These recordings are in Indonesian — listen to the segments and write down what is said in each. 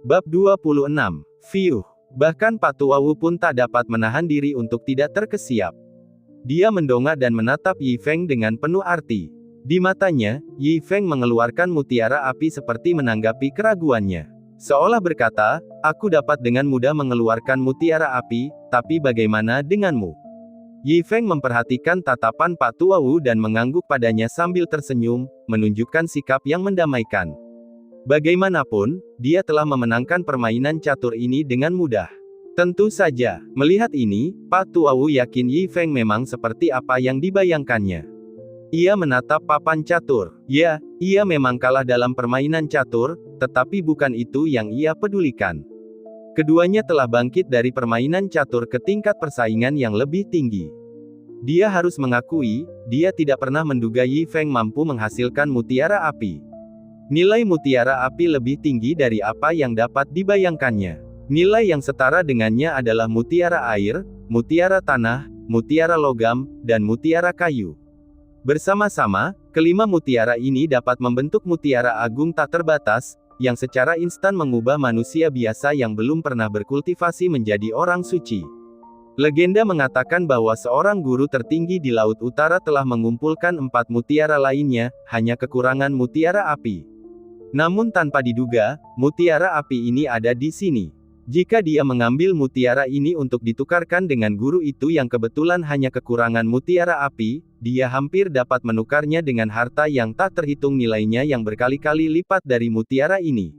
Bab 26. Fiuh. Bahkan Pak Tua Wu pun tak dapat menahan diri untuk tidak terkesiap. Dia mendongak dan menatap Yi Feng dengan penuh arti. Di matanya, Yi Feng mengeluarkan mutiara api seperti menanggapi keraguannya. Seolah berkata, aku dapat dengan mudah mengeluarkan mutiara api, tapi bagaimana denganmu? Yi Feng memperhatikan tatapan Pak Tua Wu dan mengangguk padanya sambil tersenyum, menunjukkan sikap yang mendamaikan. Bagaimanapun, dia telah memenangkan permainan catur ini dengan mudah. Tentu saja, melihat ini, Pak Tua Wu yakin Yi Feng memang seperti apa yang dibayangkannya. Ia menatap papan catur. Ya, ia memang kalah dalam permainan catur, tetapi bukan itu yang ia pedulikan. Keduanya telah bangkit dari permainan catur ke tingkat persaingan yang lebih tinggi. Dia harus mengakui, dia tidak pernah menduga Yi Feng mampu menghasilkan mutiara api. Nilai mutiara api lebih tinggi dari apa yang dapat dibayangkannya. Nilai yang setara dengannya adalah mutiara air, mutiara tanah, mutiara logam, dan mutiara kayu. Bersama-sama, kelima mutiara ini dapat membentuk mutiara agung tak terbatas, yang secara instan mengubah manusia biasa yang belum pernah berkultivasi menjadi orang suci. Legenda mengatakan bahwa seorang guru tertinggi di Laut Utara telah mengumpulkan 4 mutiara lainnya, hanya kekurangan mutiara api. Namun tanpa diduga, mutiara api ini ada di sini. Jika dia mengambil mutiara ini untuk ditukarkan dengan guru itu yang kebetulan hanya kekurangan mutiara api, dia hampir dapat menukarnya dengan harta yang tak terhitung nilainya yang berkali-kali lipat dari mutiara ini.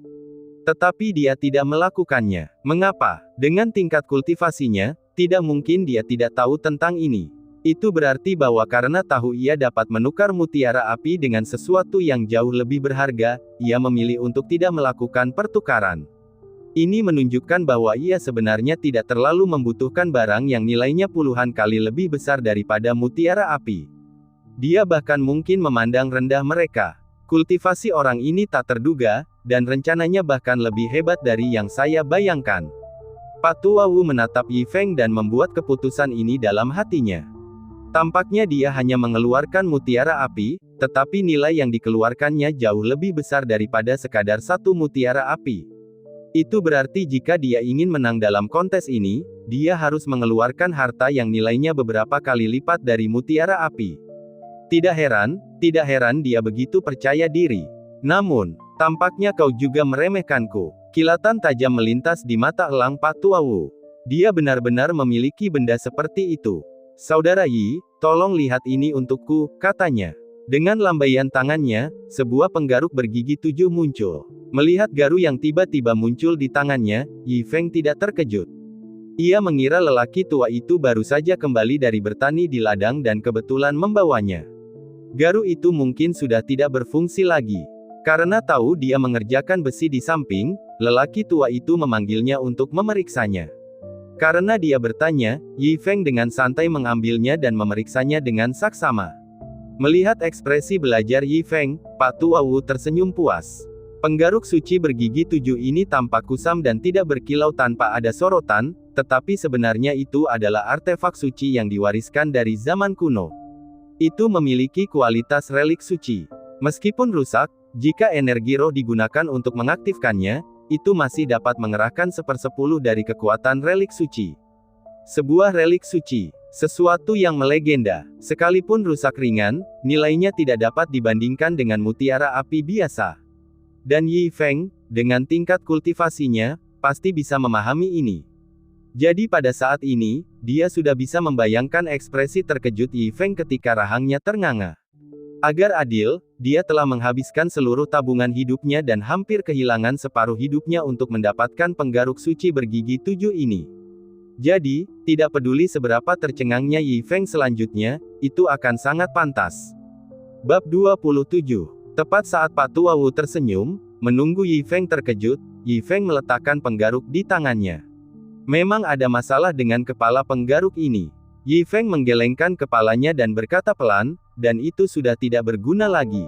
Tetapi dia tidak melakukannya. Mengapa? Dengan tingkat kultivasinya, tidak mungkin dia tidak tahu tentang ini. Itu berarti bahwa karena tahu ia dapat menukar mutiara api dengan sesuatu yang jauh lebih berharga, ia memilih untuk tidak melakukan pertukaran. Ini menunjukkan bahwa ia sebenarnya tidak terlalu membutuhkan barang yang nilainya puluhan kali lebih besar daripada mutiara api. Dia bahkan mungkin memandang rendah mereka. Kultivasi orang ini tak terduga, dan rencananya bahkan lebih hebat dari yang saya bayangkan. Pak Tua Wu menatap Yi Feng dan membuat keputusan ini dalam hatinya. Tampaknya dia hanya mengeluarkan mutiara api, tetapi nilai yang dikeluarkannya jauh lebih besar daripada sekadar satu mutiara api. Itu berarti jika dia ingin menang dalam kontes ini, dia harus mengeluarkan harta yang nilainya beberapa kali lipat dari mutiara api. Tidak heran dia begitu percaya diri. Namun, tampaknya kau juga meremehkanku. Kilatan tajam melintas di mata elang Pak Tua Wu. Dia benar-benar memiliki benda seperti itu. Saudara Yi, tolong lihat ini untukku, katanya. Dengan lambaian tangannya, sebuah penggaruk bergigi 7 muncul. Melihat garu yang tiba-tiba muncul di tangannya, Yi Feng tidak terkejut. Ia mengira lelaki tua itu baru saja kembali dari bertani di ladang dan kebetulan membawanya. Garu itu mungkin sudah tidak berfungsi lagi. Karena tahu dia mengerjakan besi di samping, lelaki tua itu memanggilnya untuk memeriksanya. Karena dia bertanya, Yi Feng dengan santai mengambilnya dan memeriksanya dengan saksama. Melihat ekspresi belajar Yi Feng, Pak Tua Wu tersenyum puas. Penggaruk suci bergigi 7 ini tampak kusam dan tidak berkilau tanpa ada sorotan, tetapi sebenarnya itu adalah artefak suci yang diwariskan dari zaman kuno. Itu memiliki kualitas relik suci. Meskipun rusak, jika energi roh digunakan untuk mengaktifkannya, itu masih dapat mengerahkan 1/10 dari kekuatan relik suci. Sebuah relik suci, sesuatu yang melegenda, sekalipun rusak ringan, nilainya tidak dapat dibandingkan dengan mutiara api biasa. Dan Yi Feng, dengan tingkat kultivasinya, pasti bisa memahami ini. Jadi pada saat ini, dia sudah bisa membayangkan ekspresi terkejut Yi Feng ketika rahangnya ternganga. Agar adil, dia telah menghabiskan seluruh tabungan hidupnya dan hampir kehilangan separuh hidupnya untuk mendapatkan penggaruk suci bergigi 7 ini. Jadi, tidak peduli seberapa tercengangnya Yi Feng selanjutnya, itu akan sangat pantas. Bab 27. Tepat saat Pak Tua Wu tersenyum, menunggu Yi Feng terkejut, Yi Feng meletakkan penggaruk di tangannya. Memang ada masalah dengan kepala penggaruk ini. Yi Feng menggelengkan kepalanya dan berkata pelan, dan itu sudah tidak berguna lagi.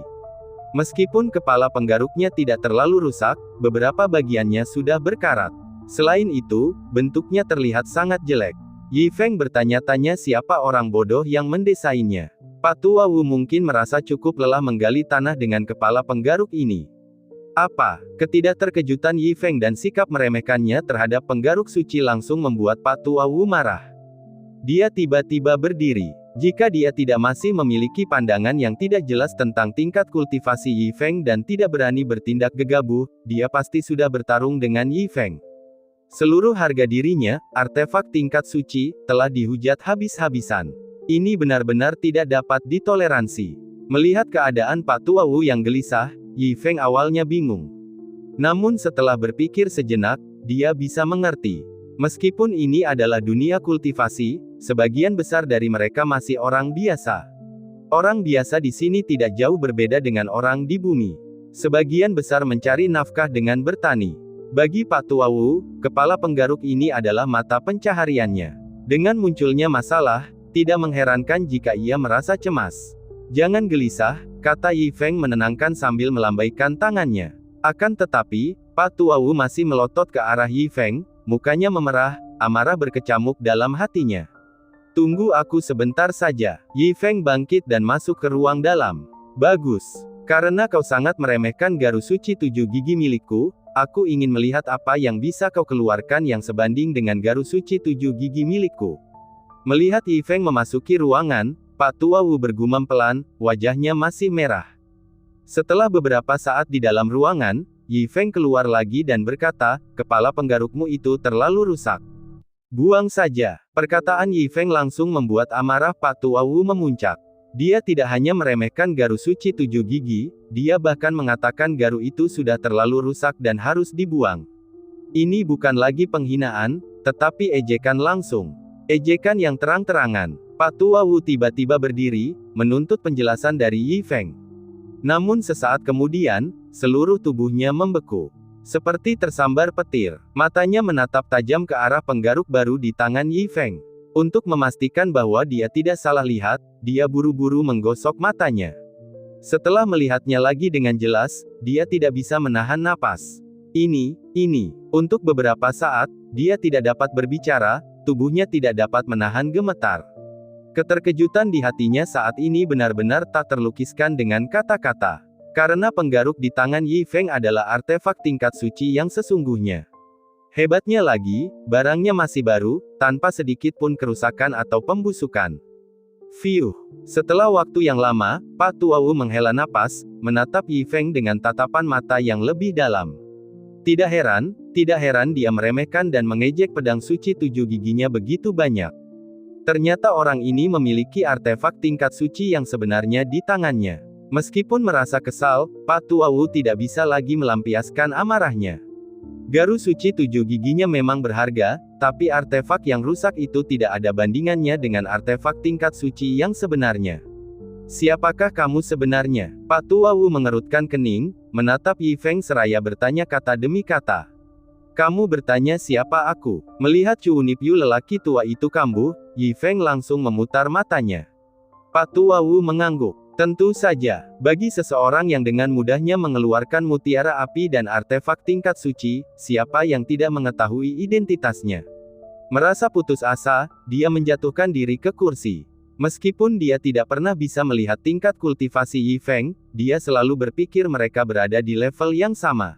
Meskipun kepala penggaruknya tidak terlalu rusak, beberapa bagiannya sudah berkarat. Selain itu, bentuknya terlihat sangat jelek. Yi Feng bertanya-tanya siapa orang bodoh yang mendesainnya. Pak Tua Wu mungkin merasa cukup lelah menggali tanah dengan kepala penggaruk ini. Apa? Ketidakterkejutan Yi Feng dan sikap meremehkannya terhadap penggaruk suci langsung membuat Pak Tua Wu marah. Dia tiba-tiba berdiri. Jika dia tidak masih memiliki pandangan yang tidak jelas tentang tingkat kultivasi Yi Feng dan tidak berani bertindak gegabah, dia pasti sudah bertarung dengan Yi Feng. Seluruh harga dirinya, artefak tingkat suci, telah dihujat habis-habisan. Ini benar-benar tidak dapat ditoleransi. Melihat keadaan Pak Tua Wu yang gelisah, Yi Feng awalnya bingung. Namun setelah berpikir sejenak, dia bisa mengerti. Meskipun ini adalah dunia kultivasi, sebagian besar dari mereka masih orang biasa. Orang biasa di sini tidak jauh berbeda dengan orang di bumi. Sebagian besar mencari nafkah dengan bertani. Bagi Pak Tua Wu, kepala penggaruk ini adalah mata pencahariannya. Dengan munculnya masalah, tidak mengherankan jika ia merasa cemas. Jangan gelisah, kata Yi Feng menenangkan sambil melambaikan tangannya. Akan tetapi, Pak Tua Wu masih melotot ke arah Yi Feng, mukanya memerah, amarah berkecamuk dalam hatinya. Tunggu aku sebentar saja. Yi Feng bangkit dan masuk ke ruang dalam. Bagus. Karena kau sangat meremehkan garu suci 7 gigi milikku, aku ingin melihat apa yang bisa kau keluarkan yang sebanding dengan garu suci 7 gigi milikku. Melihat Yi Feng memasuki ruangan, Pak Tua Wu bergumam pelan, wajahnya masih merah. Setelah beberapa saat di dalam ruangan, Yi Feng keluar lagi dan berkata, kepala penggarukmu itu terlalu rusak. Buang saja. Perkataan Yi Feng langsung membuat amarah Pak Tua Wu memuncak. Dia tidak hanya meremehkan garu suci 7 gigi, dia bahkan mengatakan garu itu sudah terlalu rusak dan harus dibuang. Ini bukan lagi penghinaan, tetapi ejekan langsung. Ejekan yang terang-terangan. Pak Tua Wu tiba-tiba berdiri, menuntut penjelasan dari Yi Feng. Namun sesaat kemudian, seluruh tubuhnya membeku. Seperti tersambar petir. Matanya menatap tajam ke arah penggaruk baru di tangan Yi Feng. Untuk memastikan bahwa dia tidak salah lihat, dia buru-buru menggosok matanya. Setelah melihatnya lagi dengan jelas, dia tidak bisa menahan napas. Ini. Untuk beberapa saat, dia tidak dapat berbicara, tubuhnya tidak dapat menahan gemetar. Keterkejutan di hatinya saat ini benar-benar tak terlukiskan dengan kata-kata. Karena penggaruk di tangan Yi Feng adalah artefak tingkat suci yang sesungguhnya. Hebatnya lagi, barangnya masih baru, tanpa sedikit pun kerusakan atau pembusukan. Fiuh. Setelah waktu yang lama, Pak Tua Wu menghela napas, menatap Yi Feng dengan tatapan mata yang lebih dalam. Tidak heran dia meremehkan dan mengejek pedang suci 7 giginya begitu banyak. Ternyata orang ini memiliki artefak tingkat suci yang sebenarnya di tangannya. Meskipun merasa kesal, Pak Tua Wu tidak bisa lagi melampiaskan amarahnya. Garu suci 7 giginya memang berharga, tapi artefak yang rusak itu tidak ada bandingannya dengan artefak tingkat suci yang sebenarnya. Siapakah kamu sebenarnya? Pak Tua Wu mengerutkan kening, menatap Yi Feng seraya bertanya kata demi kata. Kamu bertanya siapa aku? Melihat Chu Nipyu lelaki tua itu kambuh, Yi Feng langsung memutar matanya. Pak Tua Wu mengangguk. Tentu saja, bagi seseorang yang dengan mudahnya mengeluarkan mutiara api dan artefak tingkat suci, siapa yang tidak mengetahui identitasnya? Merasa putus asa, dia menjatuhkan diri ke kursi. Meskipun dia tidak pernah bisa melihat tingkat kultivasi Yi Feng, dia selalu berpikir mereka berada di level yang sama.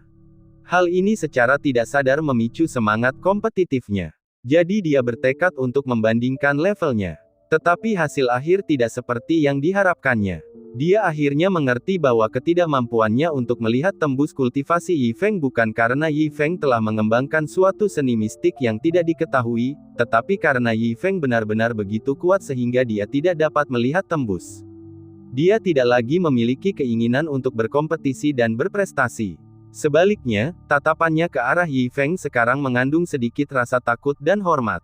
Hal ini secara tidak sadar memicu semangat kompetitifnya. Jadi dia bertekad untuk membandingkan levelnya. Tetapi hasil akhir tidak seperti yang diharapkannya. Dia akhirnya mengerti bahwa ketidakmampuannya untuk melihat tembus kultivasi Yi Feng bukan karena Yi Feng telah mengembangkan suatu seni mistik yang tidak diketahui, tetapi karena Yi Feng benar-benar begitu kuat sehingga dia tidak dapat melihat tembus. Dia tidak lagi memiliki keinginan untuk berkompetisi dan berprestasi. Sebaliknya, tatapannya ke arah Yi Feng sekarang mengandung sedikit rasa takut dan hormat.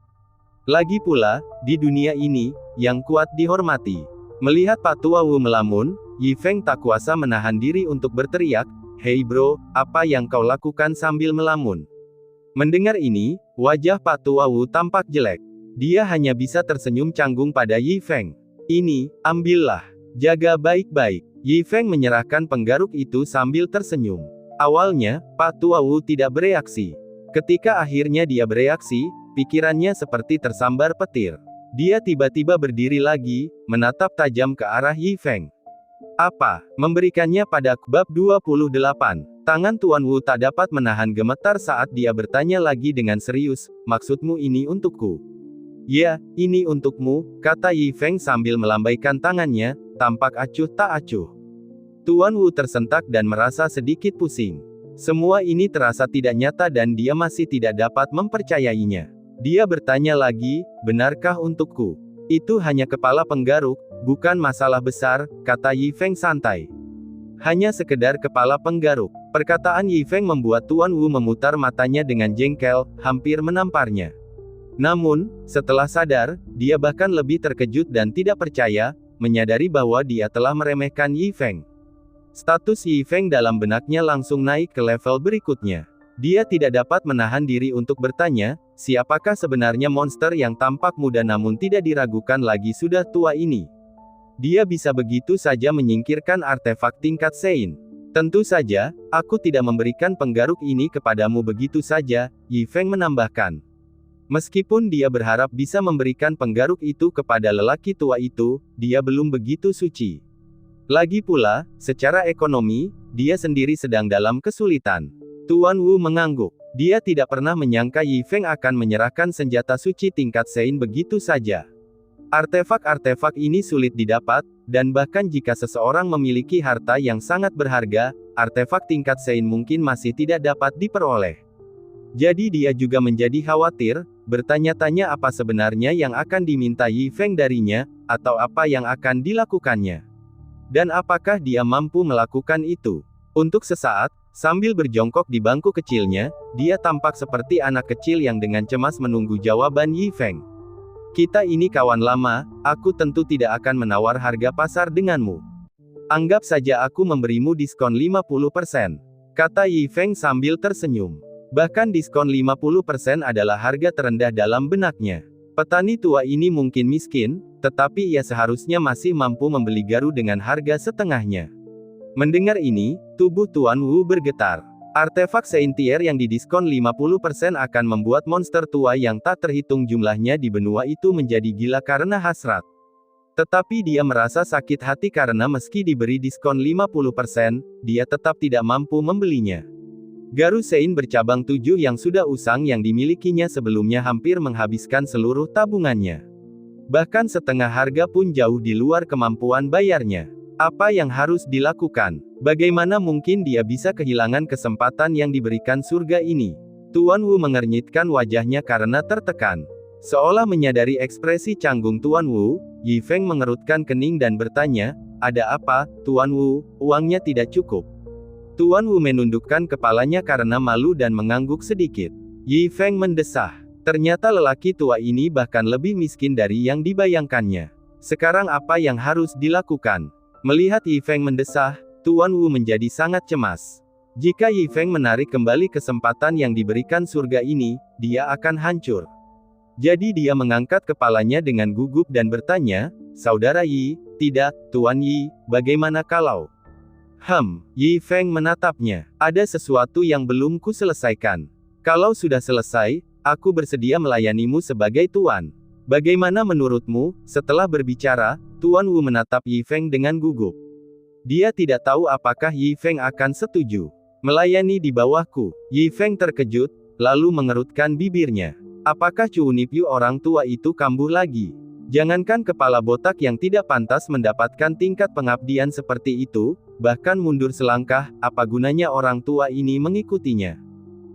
Lagi pula, di dunia ini, yang kuat dihormati. Melihat Pak Tua Wu melamun, Yi Feng tak kuasa menahan diri untuk berteriak, "Hei bro, apa yang kau lakukan sambil melamun?" Mendengar ini, wajah Pak Tua Wu tampak jelek. Dia hanya bisa tersenyum canggung pada Yi Feng. "Ini, ambillah. Jaga baik-baik." Yi Feng menyerahkan penggaruk itu sambil tersenyum. Awalnya, Pak Tua Wu tidak bereaksi. Ketika akhirnya dia bereaksi, pikirannya seperti tersambar petir. Dia tiba-tiba berdiri lagi, menatap tajam ke arah Yi Feng. Apa? Memberikannya padaku. Bab 28. Tangan Tuan Wu tak dapat menahan gemetar saat dia bertanya lagi dengan serius, maksudmu ini untukku? Ya, ini untukmu, kata Yi Feng sambil melambaikan tangannya, tampak acuh tak acuh. Tuan Wu tersentak dan merasa sedikit pusing. Semua ini terasa tidak nyata dan dia masih tidak dapat mempercayainya. Dia bertanya lagi, benarkah untukku? Itu hanya kepala penggaruk, bukan masalah besar, kata Yi Feng santai. Hanya sekedar kepala penggaruk. Perkataan Yi Feng membuat Tuan Wu memutar matanya dengan jengkel, hampir menamparnya. Namun, setelah sadar, dia bahkan lebih terkejut dan tidak percaya, menyadari bahwa dia telah meremehkan Yi Feng. Status Yi Feng dalam benaknya langsung naik ke level berikutnya. Dia tidak dapat menahan diri untuk bertanya, siapakah sebenarnya monster yang tampak muda namun tidak diragukan lagi sudah tua ini? Dia bisa begitu saja menyingkirkan artefak tingkat Sein. Tentu saja, aku tidak memberikan penggaruk ini kepadamu begitu saja, Yi Feng menambahkan. Meskipun dia berharap bisa memberikan penggaruk itu kepada lelaki tua itu, dia belum begitu suci. Lagi pula, secara ekonomi, dia sendiri sedang dalam kesulitan. Tuan Wu mengangguk. Dia tidak pernah menyangka Yi Feng akan menyerahkan senjata suci tingkat Sein begitu saja. Artefak-artefak ini sulit didapat, dan bahkan jika seseorang memiliki harta yang sangat berharga, artefak tingkat Sein mungkin masih tidak dapat diperoleh. Jadi dia juga menjadi khawatir, bertanya-tanya apa sebenarnya yang akan diminta Yi Feng darinya, atau apa yang akan dilakukannya. Dan apakah dia mampu melakukan itu? Untuk sesaat, sambil berjongkok di bangku kecilnya, dia tampak seperti anak kecil yang dengan cemas menunggu jawaban Yi Feng. Kita ini kawan lama, aku tentu tidak akan menawar harga pasar denganmu. Anggap saja aku memberimu diskon 50%, kata Yi Feng sambil tersenyum. Bahkan diskon 50% adalah harga terendah dalam benaknya. Petani tua ini mungkin miskin, tetapi ia seharusnya masih mampu membeli garu dengan harga setengahnya. Mendengar ini, tubuh Tuan Wu bergetar. Artefak Seintier yang didiskon 50% akan membuat monster tua yang tak terhitung jumlahnya di benua itu menjadi gila karena hasrat. Tetapi dia merasa sakit hati karena meski diberi diskon 50%, dia tetap tidak mampu membelinya. Garu Sein bercabang 7 yang sudah usang yang dimilikinya sebelumnya hampir menghabiskan seluruh tabungannya. Bahkan setengah harga pun jauh di luar kemampuan bayarnya. Apa yang harus dilakukan? Bagaimana mungkin dia bisa kehilangan kesempatan yang diberikan surga ini? Tuan Wu mengernyitkan wajahnya karena tertekan. Seolah menyadari ekspresi canggung Tuan Wu, Yi Feng mengerutkan kening dan bertanya, ada apa, Tuan Wu, uangnya tidak cukup. Tuan Wu menundukkan kepalanya karena malu dan mengangguk sedikit. Yi Feng mendesah. Ternyata lelaki tua ini bahkan lebih miskin dari yang dibayangkannya. Sekarang apa yang harus dilakukan? Melihat Yi Feng mendesah, Tuan Wu menjadi sangat cemas. Jika Yi Feng menarik kembali kesempatan yang diberikan surga ini, dia akan hancur. Jadi dia mengangkat kepalanya dengan gugup dan bertanya, Saudara Yi, tidak, Tuan Yi, bagaimana kalau... Yi Feng menatapnya. Ada sesuatu yang belum ku selesaikan. Kalau sudah selesai, aku bersedia melayanimu sebagai tuan. Bagaimana menurutmu? Setelah berbicara, Tuan Wu menatap Yi Feng dengan gugup. Dia tidak tahu apakah Yi Feng akan setuju melayani di bawahku. Yi Feng terkejut, lalu mengerutkan bibirnya. Apakah Cuunipyu orang tua itu kambuh lagi? Jangankan kepala botak yang tidak pantas mendapatkan tingkat pengabdian seperti itu, bahkan mundur selangkah, apa gunanya orang tua ini mengikutinya?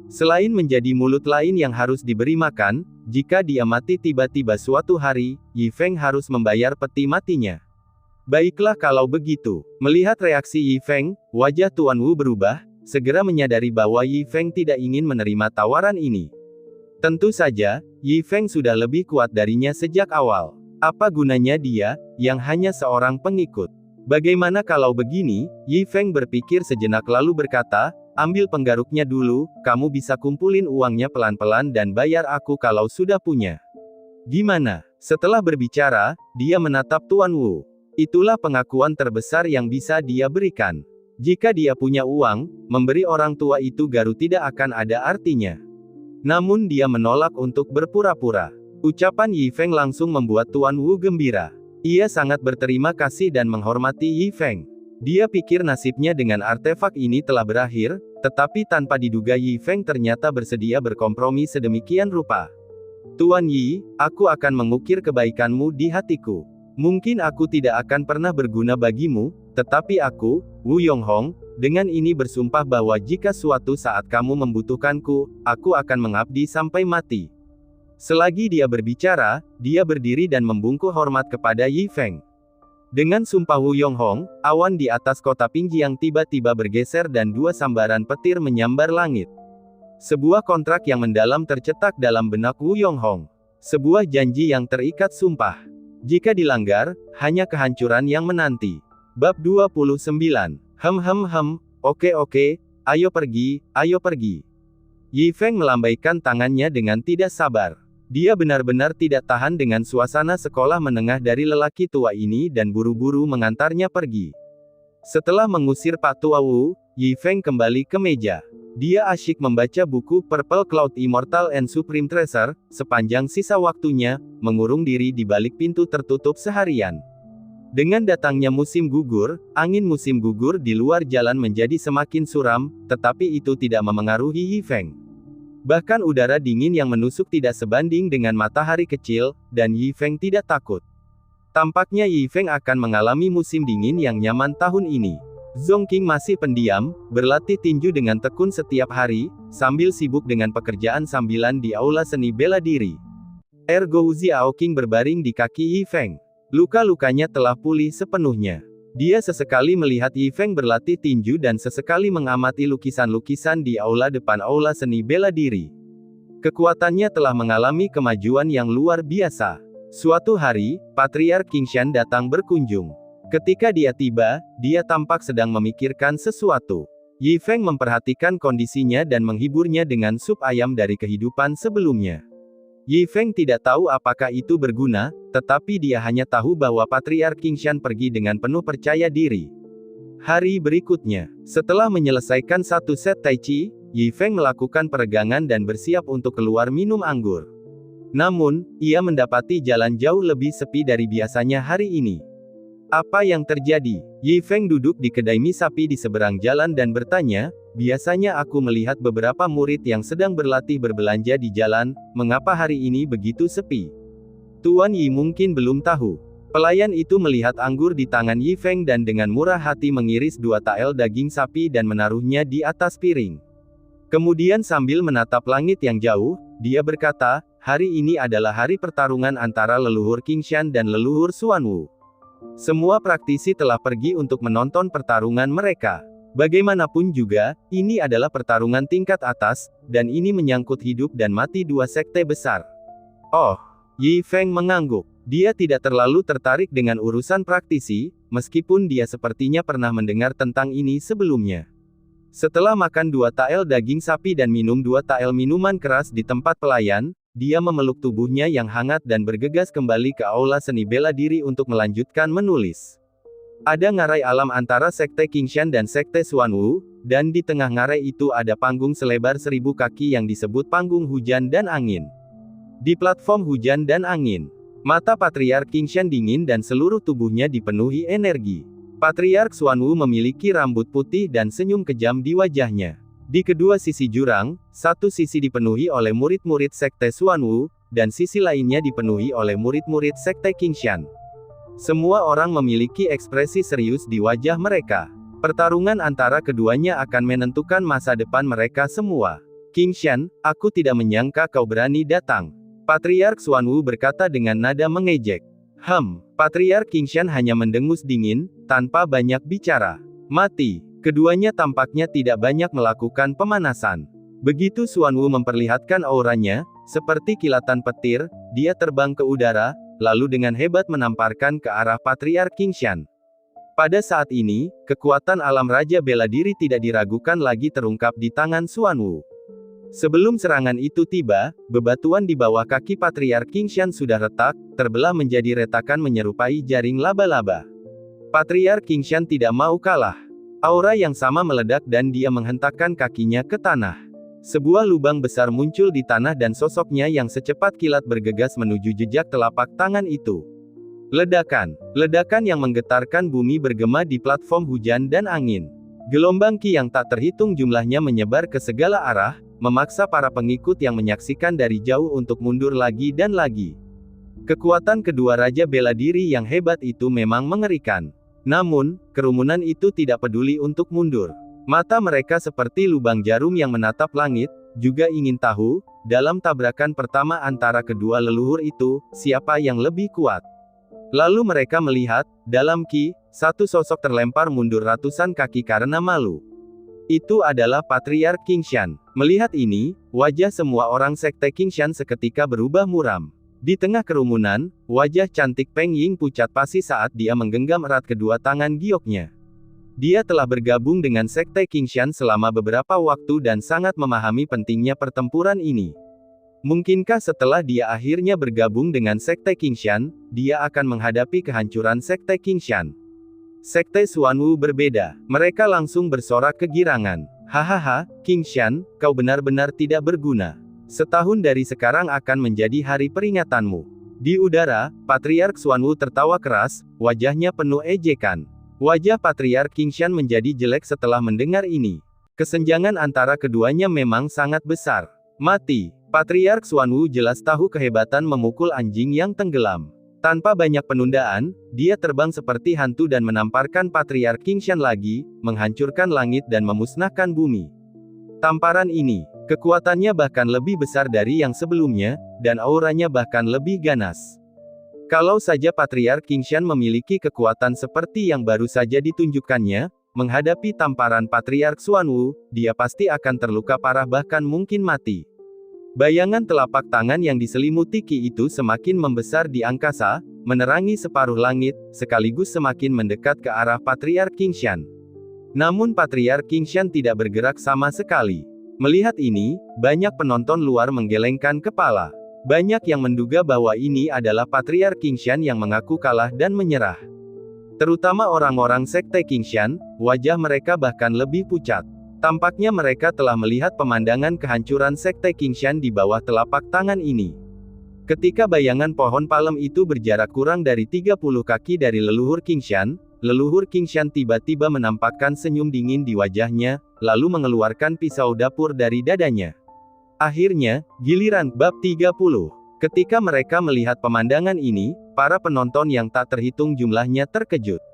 Selain menjadi mulut lain yang harus diberi makan, jika dia mati tiba-tiba suatu hari, Yi Feng harus membayar peti matinya. Baiklah kalau begitu. Melihat reaksi Yi Feng, wajah Tuan Wu berubah, segera menyadari bahwa Yi Feng tidak ingin menerima tawaran ini. Tentu saja, Yi Feng sudah lebih kuat darinya sejak awal. Apa gunanya dia, yang hanya seorang pengikut? Bagaimana kalau begini? Yi Feng berpikir sejenak lalu berkata, ambil penggaruknya dulu, kamu bisa kumpulin uangnya pelan-pelan dan bayar aku kalau sudah punya. Gimana? Setelah berbicara, dia menatap Tuan Wu. Itulah pengakuan terbesar yang bisa dia berikan. Jika dia punya uang, memberi orang tua itu garu tidak akan ada artinya. Namun dia menolak untuk berpura-pura. Ucapan Yi Feng langsung membuat Tuan Wu gembira. Ia sangat berterima kasih dan menghormati Yi Feng. Dia pikir nasibnya dengan artefak ini telah berakhir, tetapi tanpa diduga Yi Feng ternyata bersedia berkompromi sedemikian rupa. Tuan Yi, aku akan mengukir kebaikanmu di hatiku. Mungkin aku tidak akan pernah berguna bagimu, tetapi aku, Wu Yonghong, dengan ini bersumpah bahwa jika suatu saat kamu membutuhkanku, aku akan mengabdi sampai mati. Selagi dia berbicara, dia berdiri dan membungkuk hormat kepada Yi Feng. Dengan sumpah Wu Yonghong, awan di atas kota Pingjiang tiba-tiba bergeser dan dua sambaran petir menyambar langit. Sebuah kontrak yang mendalam tercetak dalam benak Wu Yonghong. Sebuah janji yang terikat sumpah. Jika dilanggar, hanya kehancuran yang menanti. Bab 29. Oke, ayo pergi. Yi Feng melambaikan tangannya dengan tidak sabar. Dia benar-benar tidak tahan dengan suasana sekolah menengah dari lelaki tua ini dan buru-buru mengantarnya pergi. Setelah mengusir Pak Tua Wu, Yi Feng kembali ke meja. Dia asyik membaca buku Purple Cloud Immortal and Supreme Treasure, sepanjang sisa waktunya, mengurung diri di balik pintu tertutup seharian. Dengan datangnya musim gugur, angin musim gugur di luar jalan menjadi semakin suram, tetapi itu tidak memengaruhi Yi Feng. Bahkan udara dingin yang menusuk tidak sebanding dengan matahari kecil, dan Yi Feng tidak takut. Tampaknya Yi Feng akan mengalami musim dingin yang nyaman tahun ini. Zhong Qing masih pendiam, berlatih tinju dengan tekun setiap hari, sambil sibuk dengan pekerjaan sambilan di aula seni bela diri. Ergo Xiao Qing berbaring di kaki Yi Feng. Luka-lukanya telah pulih sepenuhnya. Dia sesekali melihat Yi Feng berlatih tinju dan sesekali mengamati lukisan-lukisan di aula depan aula seni bela diri. Kekuatannya telah mengalami kemajuan yang luar biasa. Suatu hari, Patriark Qingshan datang berkunjung. Ketika dia tiba, dia tampak sedang memikirkan sesuatu. Yi Feng memperhatikan kondisinya dan menghiburnya dengan sup ayam dari kehidupan sebelumnya. Yi Feng tidak tahu apakah itu berguna, tetapi dia hanya tahu bahwa Patriark Qingshan pergi dengan penuh percaya diri. Hari berikutnya, setelah menyelesaikan satu set Tai Chi, Yi Feng melakukan peregangan dan bersiap untuk keluar minum anggur. Namun, ia mendapati jalan jauh lebih sepi dari biasanya hari ini. Apa yang terjadi? Yi Feng duduk di kedai mie sapi di seberang jalan dan bertanya, biasanya aku melihat beberapa murid yang sedang berlatih berbelanja di jalan, mengapa hari ini begitu sepi? Tuan Yi mungkin belum tahu. Pelayan itu melihat anggur di tangan Yi Feng dan dengan murah hati mengiris 2 tael daging sapi dan menaruhnya di atas piring. Kemudian sambil menatap langit yang jauh, dia berkata, hari ini adalah hari pertarungan antara leluhur Qingshan dan leluhur Xuanwu. Semua praktisi telah pergi untuk menonton pertarungan mereka. Bagaimanapun juga, ini adalah pertarungan tingkat atas, dan ini menyangkut hidup dan mati 2 sekte besar. Oh, Yi Feng mengangguk. Dia tidak terlalu tertarik dengan urusan praktisi, meskipun dia sepertinya pernah mendengar tentang ini sebelumnya. Setelah makan 2 tael daging sapi dan minum 2 tael minuman keras di tempat pelayan, dia memeluk tubuhnya yang hangat dan bergegas kembali ke aula seni bela diri untuk melanjutkan menulis. Ada ngarai alam antara sekte Qingshan dan sekte Xuanwu, dan di tengah ngarai itu ada panggung selebar 1000 kaki yang disebut panggung hujan dan angin. Di platform hujan dan angin, mata Patriark Qingshan dingin dan seluruh tubuhnya dipenuhi energi. Patriark Xuanwu memiliki rambut putih dan senyum kejam di wajahnya. Di kedua sisi jurang, satu sisi dipenuhi oleh murid-murid sekte Xuanwu, dan sisi lainnya dipenuhi oleh murid-murid sekte Qingshan. Semua orang memiliki ekspresi serius di wajah mereka. Pertarungan antara keduanya akan menentukan masa depan mereka semua. Qingshan, aku tidak menyangka kau berani datang. Patriark Xuanwu berkata dengan nada mengejek. Patriark Qingshan hanya mendengus dingin, tanpa banyak bicara. Mati. Keduanya tampaknya tidak banyak melakukan pemanasan. Begitu Xuanwu memperlihatkan auranya, seperti kilatan petir, dia terbang ke udara, lalu dengan hebat menamparkan ke arah Patriark Qingshan. Pada saat ini, kekuatan alam Raja Bela Diri tidak diragukan lagi terungkap di tangan Xuanwu. Sebelum serangan itu tiba, bebatuan di bawah kaki Patriark Qingshan sudah retak, terbelah menjadi retakan menyerupai jaring laba-laba. Patriark Qingshan tidak mau kalah. Aura yang sama meledak dan dia menghentakkan kakinya ke tanah. Sebuah lubang besar muncul di tanah dan sosoknya yang secepat kilat bergegas menuju jejak telapak tangan itu. Ledakan. Ledakan yang menggetarkan bumi bergema di platform hujan dan angin. Gelombang Qi yang tak terhitung jumlahnya menyebar ke segala arah, memaksa para pengikut yang menyaksikan dari jauh untuk mundur lagi dan lagi. Kekuatan kedua raja bela diri yang hebat itu memang mengerikan. Namun, kerumunan itu tidak peduli untuk mundur. Mata mereka seperti lubang jarum yang menatap langit, juga ingin tahu, dalam tabrakan pertama antara kedua leluhur itu, siapa yang lebih kuat. Lalu mereka melihat, dalam Qi, satu sosok terlempar mundur ratusan kaki karena malu. Itu adalah Patriark Qingshan. Melihat ini, wajah semua orang sekte Qingshan seketika berubah muram. Di tengah kerumunan, wajah cantik Peng Ying pucat pasi saat dia menggenggam erat kedua tangan gioknya. Dia telah bergabung dengan sekte Qingshan selama beberapa waktu dan sangat memahami pentingnya pertempuran ini. Mungkinkah setelah dia akhirnya bergabung dengan sekte Qingshan, dia akan menghadapi kehancuran sekte Qingshan? Sekte Xuanwu berbeda. Mereka langsung bersorak kegirangan. Hahaha, Qingshan, kau benar-benar tidak berguna. Setahun dari sekarang akan menjadi hari peringatanmu. Di udara, Patriark Xuanwu tertawa keras, wajahnya penuh ejekan. Wajah Patriark Qingshan menjadi jelek setelah mendengar ini. Kesenjangan antara keduanya memang sangat besar. Mati. Patriark Xuanwu jelas tahu kehebatan memukul anjing yang tenggelam. Tanpa banyak penundaan, dia terbang seperti hantu dan menamparkan Patriark Qingshan lagi, menghancurkan langit dan memusnahkan bumi. Tamparan ini, kekuatannya bahkan lebih besar dari yang sebelumnya, dan auranya bahkan lebih ganas. Kalau saja Patriark Qingshan memiliki kekuatan seperti yang baru saja ditunjukkannya, menghadapi tamparan Patriark Xuanwu, dia pasti akan terluka parah bahkan mungkin mati. Bayangan telapak tangan yang diselimuti Qi itu semakin membesar di angkasa, menerangi separuh langit, sekaligus semakin mendekat ke arah Patriark Qingshan. Namun Patriark Qingshan tidak bergerak sama sekali. Melihat ini, banyak penonton luar menggelengkan kepala. Banyak yang menduga bahwa ini adalah Patriark Qingshan yang mengaku kalah dan menyerah. Terutama orang-orang sekte Qingshan, wajah mereka bahkan lebih pucat. Tampaknya mereka telah melihat pemandangan kehancuran sekte Qingshan di bawah telapak tangan ini. Ketika bayangan pohon palem itu berjarak kurang dari 30 kaki dari leluhur Qingshan tiba-tiba menampakkan senyum dingin di wajahnya, lalu mengeluarkan pisau dapur dari dadanya. Akhirnya, giliran bab 30. Ketika mereka melihat pemandangan ini, para penonton yang tak terhitung jumlahnya terkejut.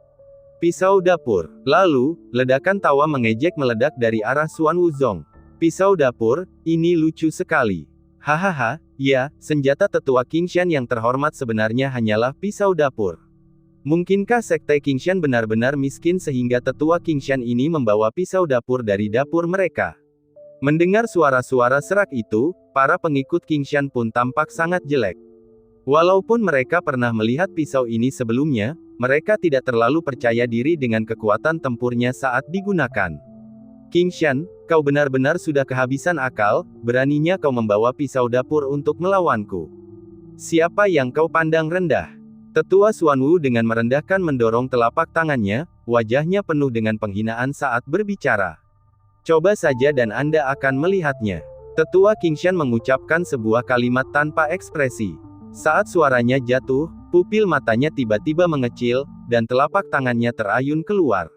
Pisau dapur. Lalu, ledakan tawa mengejek meledak dari arah Xuan Wuzong. Pisau dapur, ini lucu sekali. Hahaha, ya, senjata tetua Qingshan yang terhormat sebenarnya hanyalah pisau dapur. Mungkinkah sekte Qingshan benar-benar miskin sehingga tetua Qingshan ini membawa pisau dapur dari dapur mereka? Mendengar suara-suara serak itu, para pengikut Qingshan pun tampak sangat jelek. Walaupun mereka pernah melihat pisau ini sebelumnya, mereka tidak terlalu percaya diri dengan kekuatan tempurnya saat digunakan. Qingshan, kau benar-benar sudah kehabisan akal, beraninya kau membawa pisau dapur untuk melawanku. Siapa yang kau pandang rendah? Tetua Xuanwu dengan merendahkan mendorong telapak tangannya, wajahnya penuh dengan penghinaan saat berbicara. Coba saja dan Anda akan melihatnya. Tetua Qingshan mengucapkan sebuah kalimat tanpa ekspresi. Saat suaranya jatuh, pupil matanya tiba-tiba mengecil, dan telapak tangannya terayun keluar.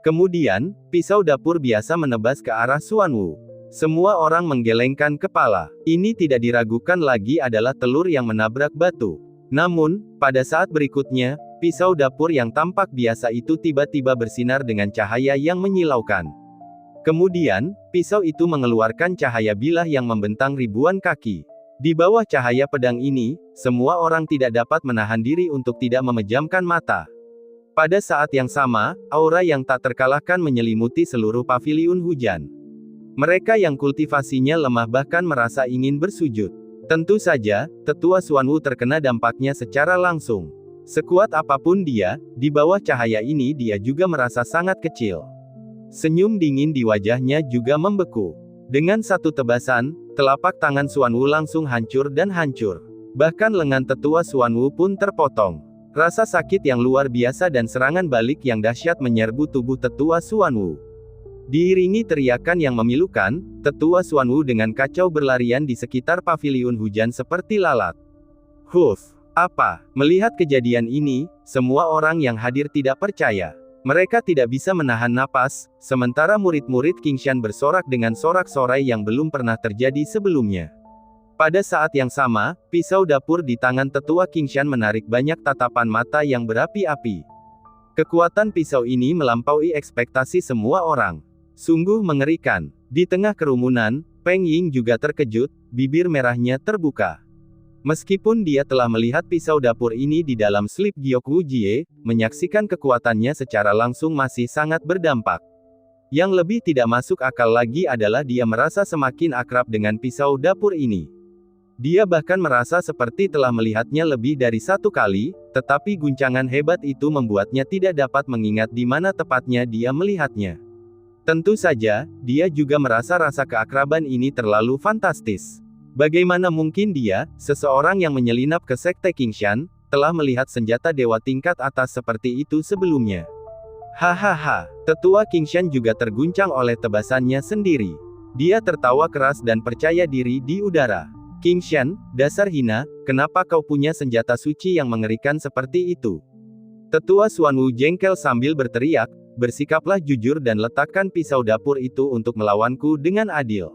Kemudian, pisau dapur biasa menebas ke arah Xuanwu. Semua orang menggelengkan kepala. Ini tidak diragukan lagi adalah telur yang menabrak batu. Namun, pada saat berikutnya, pisau dapur yang tampak biasa itu tiba-tiba bersinar dengan cahaya yang menyilaukan. Kemudian, pisau itu mengeluarkan cahaya bilah yang membentang ribuan kaki. Di bawah cahaya pedang ini, semua orang tidak dapat menahan diri untuk tidak memejamkan mata. Pada saat yang sama, aura yang tak terkalahkan menyelimuti seluruh paviliun hujan. Mereka yang kultivasinya lemah bahkan merasa ingin bersujud. Tentu saja, tetua Xuanwu terkena dampaknya secara langsung. Sekuat apapun dia, di bawah cahaya ini dia juga merasa sangat kecil. Senyum dingin di wajahnya juga membeku. Dengan satu tebasan, telapak tangan Xuanwu langsung hancur dan hancur. Bahkan lengan tetua Xuanwu pun terpotong. Rasa sakit yang luar biasa dan serangan balik yang dahsyat menyerbu tubuh tetua Xuanwu. Diiringi teriakan yang memilukan, tetua Xuanwu dengan kacau berlarian di sekitar paviliun hujan seperti lalat. Huf! Apa? Melihat kejadian ini, semua orang yang hadir tidak percaya. Mereka tidak bisa menahan napas, sementara murid-murid Qingshan bersorak dengan sorak-sorai yang belum pernah terjadi sebelumnya. Pada saat yang sama, pisau dapur di tangan tetua Qingshan menarik banyak tatapan mata yang berapi-api. Kekuatan pisau ini melampaui ekspektasi semua orang. Sungguh mengerikan. Di tengah kerumunan, Peng Ying juga terkejut, bibir merahnya terbuka. Meskipun dia telah melihat pisau dapur ini di dalam slip Gyoku Jie, menyaksikan kekuatannya secara langsung masih sangat berdampak. Yang lebih tidak masuk akal lagi adalah dia merasa semakin akrab dengan pisau dapur ini. Dia bahkan merasa seperti telah melihatnya lebih dari satu kali, tetapi guncangan hebat itu membuatnya tidak dapat mengingat di mana tepatnya dia melihatnya. Tentu saja, dia juga merasa rasa keakraban ini terlalu fantastis. Bagaimana mungkin dia, seseorang yang menyelinap ke sekte Qingshan, telah melihat senjata dewa tingkat atas seperti itu sebelumnya? Hahaha, tetua Qingshan juga terguncang oleh tebasannya sendiri. Dia tertawa keras dan percaya diri di udara. Qingshan, dasar hina, kenapa kau punya senjata suci yang mengerikan seperti itu? Tetua Xuanwu jengkel sambil berteriak, bersikaplah jujur dan letakkan pisau dapur itu untuk melawanku dengan adil.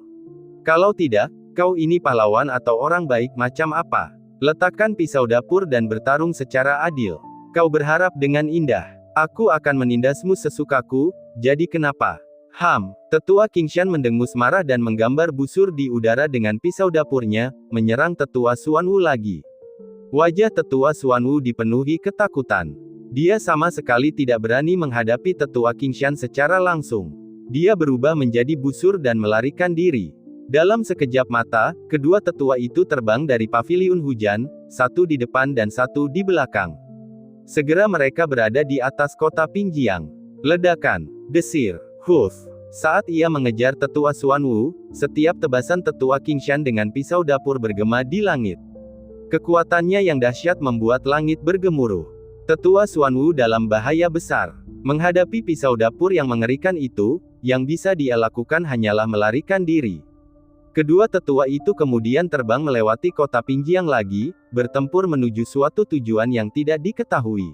Kalau tidak, kau ini pahlawan atau orang baik macam apa? Letakkan pisau dapur dan bertarung secara adil. Kau berharap dengan indah. Aku akan menindasmu sesukaku, jadi kenapa? Tetua Qingshan mendengus marah dan menggambar busur di udara dengan pisau dapurnya, menyerang tetua Xuanwu lagi. Wajah tetua Xuanwu dipenuhi ketakutan. Dia sama sekali tidak berani menghadapi tetua Qingshan secara langsung. Dia berubah menjadi busur dan melarikan diri. Dalam sekejap mata, kedua tetua itu terbang dari paviliun hujan, satu di depan dan satu di belakang. Segera mereka berada di atas kota Pinjiang. Ledakan, desir, huf. Saat ia mengejar tetua Xuanwu, setiap tebasan tetua Qingshan dengan pisau dapur bergema di langit. Kekuatannya yang dahsyat membuat langit bergemuruh. Tetua Xuanwu dalam bahaya besar. Menghadapi pisau dapur yang mengerikan itu, yang bisa dia lakukan hanyalah melarikan diri. Kedua tetua itu kemudian terbang melewati kota Pinjiang lagi, bertempur menuju suatu tujuan yang tidak diketahui.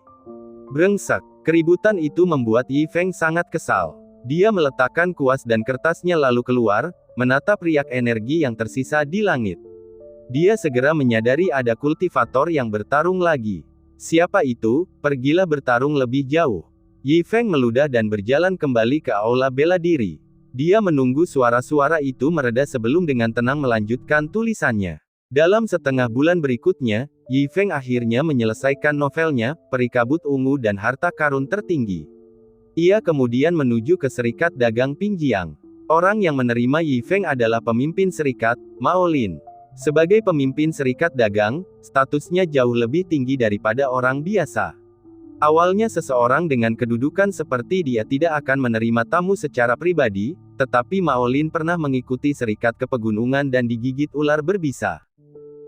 Brengsek, keributan itu membuat Yi Feng sangat kesal. Dia meletakkan kuas dan kertasnya lalu keluar, menatap riak energi yang tersisa di langit. Dia segera menyadari ada kultivator yang bertarung lagi. Siapa itu? Pergilah bertarung lebih jauh. Yi Feng meludah dan berjalan kembali ke aula bela diri. Dia menunggu suara-suara itu mereda sebelum dengan tenang melanjutkan tulisannya. Dalam setengah bulan berikutnya, Yi Feng akhirnya menyelesaikan novelnya, Perikabut Ungu dan Harta Karun Tertinggi. Ia kemudian menuju ke Serikat Dagang Pinjiang. Orang yang menerima Yi Feng adalah pemimpin serikat, Mao Lin. Sebagai pemimpin serikat dagang, statusnya jauh lebih tinggi daripada orang biasa. Awalnya seseorang dengan kedudukan seperti dia tidak akan menerima tamu secara pribadi, tetapi Mao Lin pernah mengikuti serikat ke pegunungan dan digigit ular berbisa.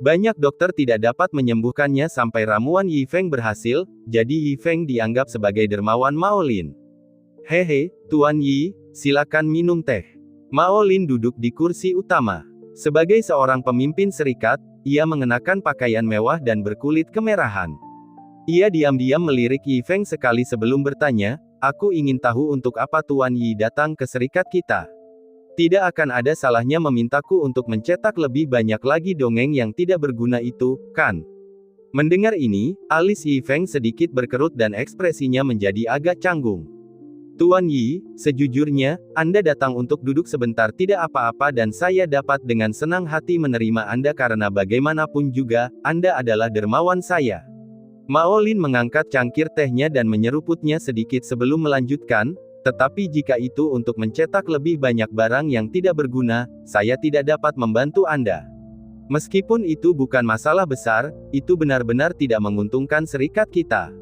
Banyak dokter tidak dapat menyembuhkannya sampai ramuan Yi Feng berhasil, jadi Yi Feng dianggap sebagai dermawan Mao Lin. Hehe, Tuan Yi, silakan minum teh. Mao Lin duduk di kursi utama. Sebagai seorang pemimpin serikat, ia mengenakan pakaian mewah dan berkulit kemerahan. Ia diam-diam melirik Yi Feng sekali sebelum bertanya, aku ingin tahu untuk apa Tuan Yi datang ke serikat kita. Tidak akan ada salahnya memintaku untuk mencetak lebih banyak lagi dongeng yang tidak berguna itu, kan? Mendengar ini, alis Yi Feng sedikit berkerut dan ekspresinya menjadi agak canggung. Tuan Yi, sejujurnya, Anda datang untuk duduk sebentar tidak apa-apa dan saya dapat dengan senang hati menerima Anda karena bagaimanapun juga, Anda adalah dermawan saya. Mao Lin mengangkat cangkir tehnya dan menyeruputnya sedikit sebelum melanjutkan, tetapi jika itu untuk mencetak lebih banyak barang yang tidak berguna, saya tidak dapat membantu Anda. Meskipun itu bukan masalah besar, itu benar-benar tidak menguntungkan serikat kita.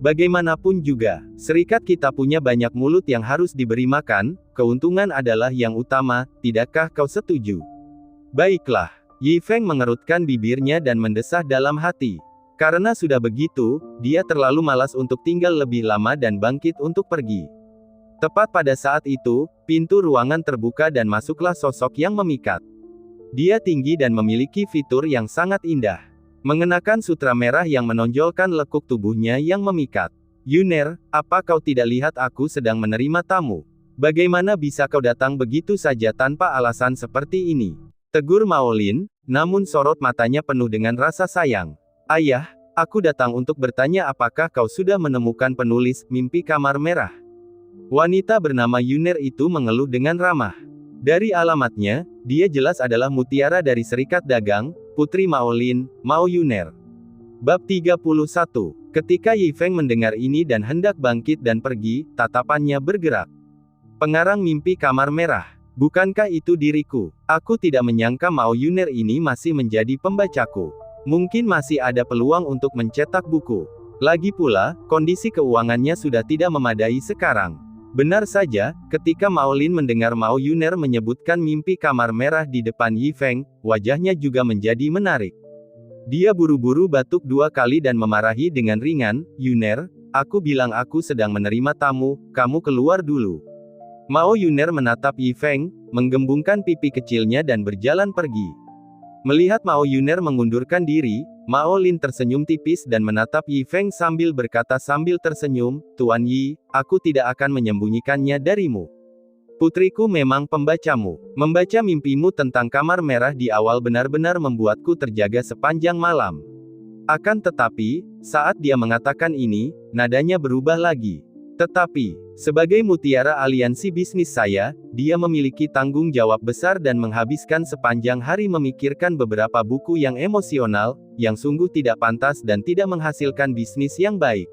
Bagaimanapun juga, serikat kita punya banyak mulut yang harus diberi makan, keuntungan adalah yang utama, tidakkah kau setuju? Baiklah, Yi Feng mengerutkan bibirnya dan mendesah dalam hati. Karena sudah begitu, dia terlalu malas untuk tinggal lebih lama dan bangkit untuk pergi. Tepat pada saat itu, pintu ruangan terbuka dan masuklah sosok yang memikat. Dia tinggi dan memiliki fitur yang sangat indah. mengenakan sutra merah yang menonjolkan lekuk tubuhnya yang memikat. Yuner, apa kau tidak lihat aku sedang menerima tamu? Bagaimana bisa kau datang begitu saja tanpa alasan seperti ini? Tegur Mao Lin, namun sorot matanya penuh dengan rasa sayang. Ayah, aku datang untuk bertanya apakah kau sudah menemukan penulis Mimpi Kamar Merah? Wanita bernama Yuner itu mengeluh dengan ramah. Dari alamatnya, dia jelas adalah mutiara dari Serikat Dagang, Putri Mao Lin, Mao Yuner. Bab 31. Ketika Yi Feng mendengar ini dan hendak bangkit dan pergi, tatapannya bergerak. Pengarang Mimpi Kamar Merah. Bukankah itu diriku? Aku tidak menyangka Mao Yuner ini masih menjadi pembacaku. Mungkin masih ada peluang untuk mencetak buku. Lagi pula, kondisi keuangannya sudah tidak memadai sekarang. Benar saja, ketika Mao Lin mendengar Mao Yuner menyebutkan Mimpi Kamar Merah di depan Yi Feng, wajahnya juga menjadi menarik. Dia buru-buru batuk 2 kali dan memarahi dengan ringan, Yuner, aku bilang aku sedang menerima tamu, kamu keluar dulu. Mao Yuner menatap Yi Feng, menggembungkan pipi kecilnya dan berjalan pergi. Melihat Mao Yuner mengundurkan diri, Mao Lin tersenyum tipis dan menatap Yi Feng sambil berkata sambil tersenyum, Tuan Yi, aku tidak akan menyembunyikannya darimu. Putriku memang pembacamu. Membaca mimpimu tentang Kamar Merah di awal benar-benar membuatku terjaga sepanjang malam. Akan tetapi, saat dia mengatakan ini, nadanya berubah lagi. Tetapi, sebagai mutiara aliansi bisnis saya, dia memiliki tanggung jawab besar dan menghabiskan sepanjang hari memikirkan beberapa buku yang emosional, yang sungguh tidak pantas dan tidak menghasilkan bisnis yang baik.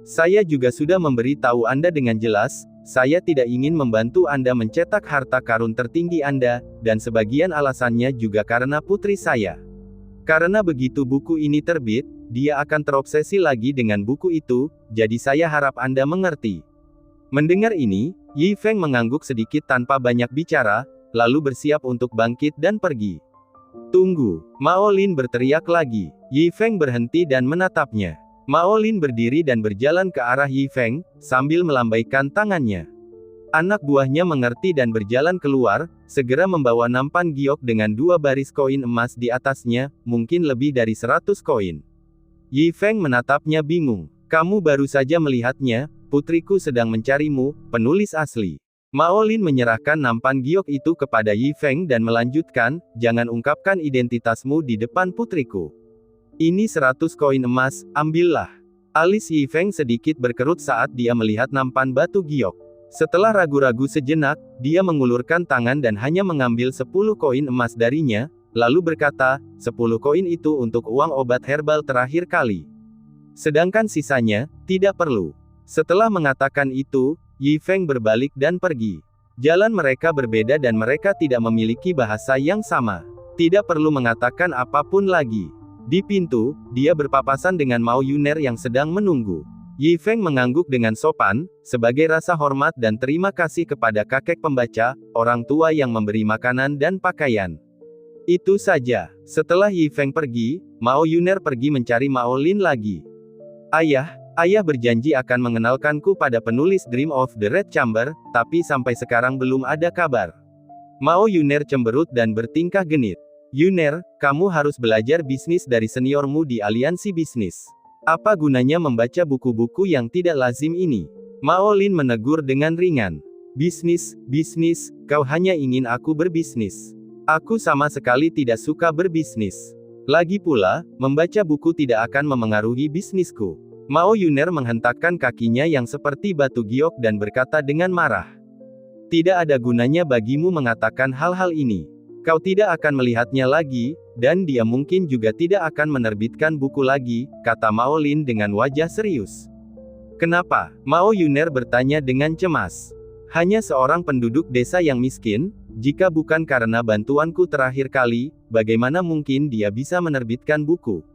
Saya juga sudah memberi tahu Anda dengan jelas, saya tidak ingin membantu Anda mencetak harta karun tertinggi Anda, dan sebagian alasannya juga karena putri saya. Karena begitu buku ini terbit, dia akan terobsesi lagi dengan buku itu, jadi saya harap Anda mengerti. Mendengar ini, Yi Feng mengangguk sedikit tanpa banyak bicara, lalu bersiap untuk bangkit dan pergi. Tunggu, Mao Lin berteriak lagi. Yi Feng berhenti dan menatapnya. Mao Lin berdiri dan berjalan ke arah Yi Feng, sambil melambaikan tangannya. Anak buahnya mengerti dan berjalan keluar, segera membawa nampan giok dengan 2 baris koin emas di atasnya, mungkin lebih dari 100 koin. Yi Feng menatapnya bingung. Kamu baru saja melihatnya, putriku sedang mencarimu, penulis asli. Mao Lin menyerahkan nampan giok itu kepada Yi Feng dan melanjutkan, jangan ungkapkan identitasmu di depan putriku. Ini 100 koin emas, ambillah. Alis Yi Feng sedikit berkerut saat dia melihat nampan batu giok. Setelah ragu-ragu sejenak, dia mengulurkan tangan dan hanya mengambil 10 koin emas darinya, lalu berkata, 10 koin itu untuk uang obat herbal terakhir kali. Sedangkan sisanya, tidak perlu. Setelah mengatakan itu, Yi Feng berbalik dan pergi. Jalan mereka berbeda dan mereka tidak memiliki bahasa yang sama. Tidak perlu mengatakan apapun lagi. Di pintu, dia berpapasan dengan Mao Yuner yang sedang menunggu. Yi Feng mengangguk dengan sopan, sebagai rasa hormat dan terima kasih kepada kakek pembaca, orang tua yang memberi makanan dan pakaian. Itu saja. Setelah Yi Feng pergi, Mao Yuner pergi mencari Mao Lin lagi. Ayah berjanji akan mengenalkanku pada penulis Dream of the Red Chamber, tapi sampai sekarang belum ada kabar. Mao Yuner cemberut dan bertingkah genit. Yuner, kamu harus belajar bisnis dari seniormu di aliansi bisnis. Apa gunanya membaca buku-buku yang tidak lazim ini? Mao Lin menegur dengan ringan. Bisnis, kau hanya ingin aku berbisnis. Aku sama sekali tidak suka berbisnis. Lagi pula, membaca buku tidak akan memengaruhi bisnisku. Mao Yuner menghentakkan kakinya yang seperti batu giok dan berkata dengan marah. Tidak ada gunanya bagimu mengatakan hal-hal ini. Kau tidak akan melihatnya lagi, dan dia mungkin juga tidak akan menerbitkan buku lagi, kata Mao Lin dengan wajah serius. Kenapa? Mao Yuner bertanya dengan cemas. Hanya seorang penduduk desa yang miskin, jika bukan karena bantuanku terakhir kali, bagaimana mungkin dia bisa menerbitkan buku?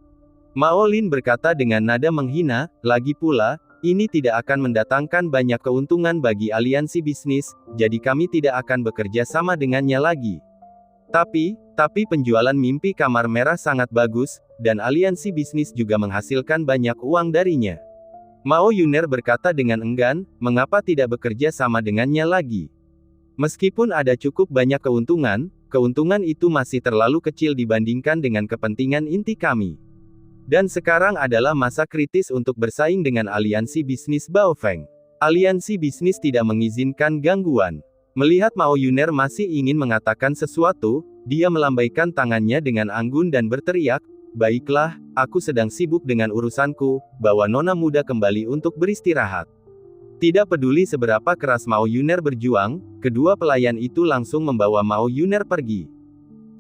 Mao Lin berkata dengan nada menghina, lagi pula, ini tidak akan mendatangkan banyak keuntungan bagi aliansi bisnis, jadi kami tidak akan bekerja sama dengannya lagi. Tapi penjualan Mimpi Kamar Merah sangat bagus, dan aliansi bisnis juga menghasilkan banyak uang darinya. Mao Yuner berkata dengan enggan, mengapa tidak bekerja sama dengannya lagi? Meskipun ada cukup banyak keuntungan itu masih terlalu kecil dibandingkan dengan kepentingan inti kami. Dan sekarang adalah masa kritis untuk bersaing dengan aliansi bisnis Baofeng. Aliansi bisnis tidak mengizinkan gangguan. Melihat Mao Yuner masih ingin mengatakan sesuatu, dia melambaikan tangannya dengan anggun dan berteriak, "Baiklah, aku sedang sibuk dengan urusanku, bawa nona muda kembali untuk beristirahat." Tidak peduli seberapa keras Mao Yuner berjuang, kedua pelayan itu langsung membawa Mao Yuner pergi.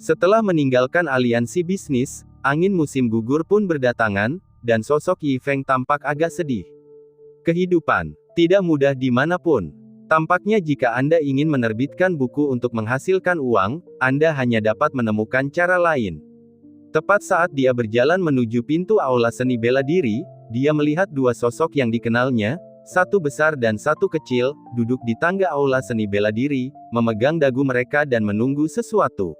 Setelah meninggalkan aliansi bisnis, angin musim gugur pun berdatangan, dan sosok Yi Feng tampak agak sedih. Kehidupan tidak mudah dimanapun. Tampaknya jika Anda ingin menerbitkan buku untuk menghasilkan uang, Anda hanya dapat menemukan cara lain. Tepat saat dia berjalan menuju pintu aula seni bela diri, dia melihat dua sosok yang dikenalnya, satu besar dan satu kecil, duduk di tangga aula seni bela diri, memegang dagu mereka dan menunggu sesuatu.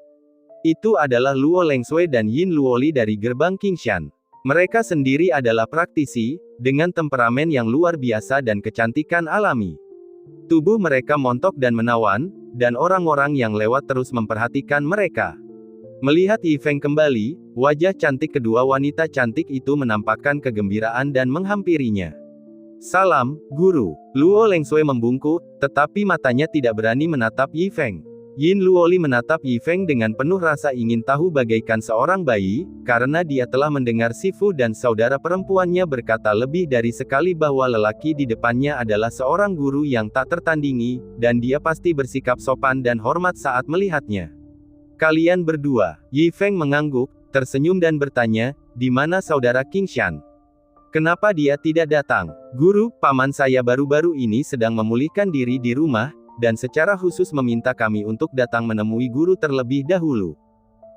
Itu adalah Luo Lengshui dan Yin Luoli dari gerbang Qingshan. Mereka sendiri adalah praktisi, dengan temperamen yang luar biasa dan kecantikan alami. Tubuh mereka montok dan menawan, dan orang-orang yang lewat terus memperhatikan mereka. Melihat Yi Feng kembali, wajah cantik kedua wanita cantik itu menampakkan kegembiraan dan menghampirinya. "Salam, Guru." Luo Lengshui membungkuk, tetapi matanya tidak berani menatap Yi Feng. Yin Luoli menatap Yi Feng dengan penuh rasa ingin tahu bagaikan seorang bayi, karena dia telah mendengar Sifu dan saudara perempuannya berkata lebih dari sekali bahwa lelaki di depannya adalah seorang guru yang tak tertandingi, dan dia pasti bersikap sopan dan hormat saat melihatnya. "Kalian berdua?" Yi Feng mengangguk, tersenyum dan bertanya, "Di mana saudara Qingshan? Kenapa dia tidak datang?" "Guru, paman saya baru-baru ini sedang memulihkan diri di rumah, dan secara khusus meminta kami untuk datang menemui guru terlebih dahulu."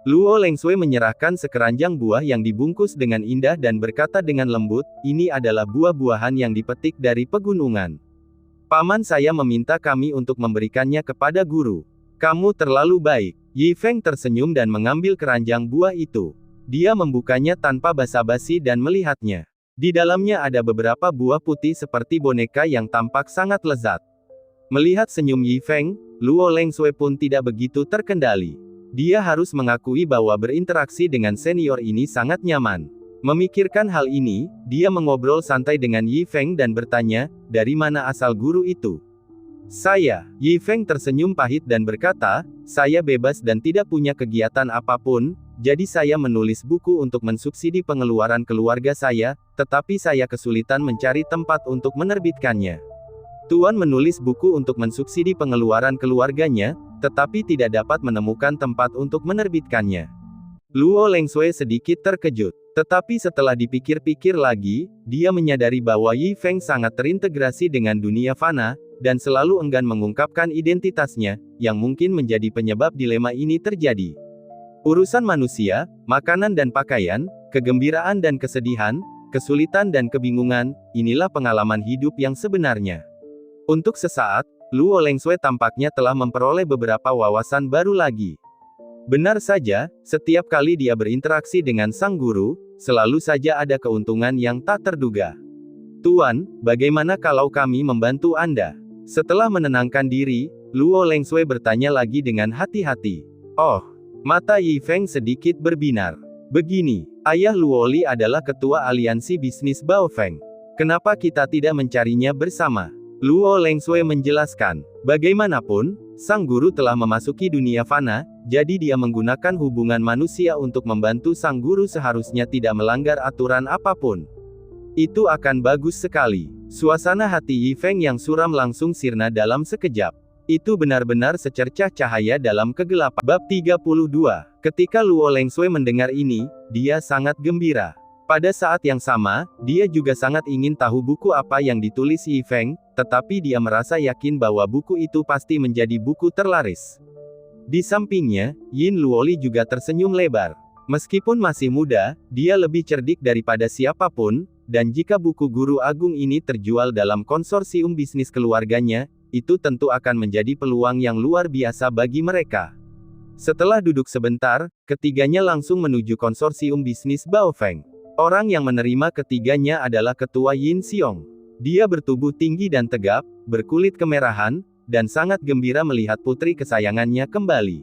Luo Lengshui menyerahkan sekeranjang buah yang dibungkus dengan indah dan berkata dengan lembut, "Ini adalah buah-buahan yang dipetik dari pegunungan. Paman saya meminta kami untuk memberikannya kepada guru." "Kamu terlalu baik." Yi Feng tersenyum dan mengambil keranjang buah itu. Dia membukanya tanpa basa-basi dan melihatnya. Di dalamnya ada beberapa buah putih seperti boneka yang tampak sangat lezat. Melihat senyum Yi Feng, Luo Lengshui pun tidak begitu terkendali. Dia harus mengakui bahwa berinteraksi dengan senior ini sangat nyaman. Memikirkan hal ini, dia mengobrol santai dengan Yi Feng dan bertanya, "Dari mana asal guru itu?" "Saya." Yi Feng tersenyum pahit dan berkata, "Saya bebas dan tidak punya kegiatan apapun, jadi saya menulis buku untuk mensubsidi pengeluaran keluarga saya, tetapi saya kesulitan mencari tempat untuk menerbitkannya." Tuan menulis buku untuk mensubsidi pengeluaran keluarganya, tetapi tidak dapat menemukan tempat untuk menerbitkannya. Luo Lengshui sedikit terkejut. Tetapi setelah dipikir-pikir lagi, dia menyadari bahwa Yi Feng sangat terintegrasi dengan dunia fana, dan selalu enggan mengungkapkan identitasnya, yang mungkin menjadi penyebab dilema ini terjadi. Urusan manusia, makanan dan pakaian, kegembiraan dan kesedihan, kesulitan dan kebingungan, inilah pengalaman hidup yang sebenarnya. Untuk sesaat, Luo Lengshui tampaknya telah memperoleh beberapa wawasan baru lagi. Benar saja, setiap kali dia berinteraksi dengan sang guru, selalu saja ada keuntungan yang tak terduga. "Tuan, bagaimana kalau kami membantu Anda?" Setelah menenangkan diri, Luo Lengshui bertanya lagi dengan hati-hati. "Oh." Mata Yi Feng sedikit berbinar. "Begini, ayah Luoli adalah ketua aliansi bisnis Baofeng. Kenapa kita tidak mencarinya bersama?" Luo Lengshui menjelaskan, bagaimanapun, sang guru telah memasuki dunia fana, jadi dia menggunakan hubungan manusia untuk membantu sang guru seharusnya tidak melanggar aturan apapun. Itu akan bagus sekali. Suasana hati Yi Feng yang suram langsung sirna dalam sekejap. Itu benar-benar secercah cahaya dalam kegelapan. Bab 32. Ketika Luo Lengshui mendengar ini, dia sangat gembira. Pada saat yang sama, dia juga sangat ingin tahu buku apa yang ditulis Yi Feng, tetapi dia merasa yakin bahwa buku itu pasti menjadi buku terlaris. Di sampingnya, Yin Luoli juga tersenyum lebar. Meskipun masih muda, dia lebih cerdik daripada siapapun, dan jika buku guru agung ini terjual dalam konsorsium bisnis keluarganya, itu tentu akan menjadi peluang yang luar biasa bagi mereka. Setelah duduk sebentar, ketiganya langsung menuju konsorsium bisnis Baofeng. Orang yang menerima ketiganya adalah Ketua Yin Xiong. Dia bertubuh tinggi dan tegap, berkulit kemerahan, dan sangat gembira melihat putri kesayangannya kembali.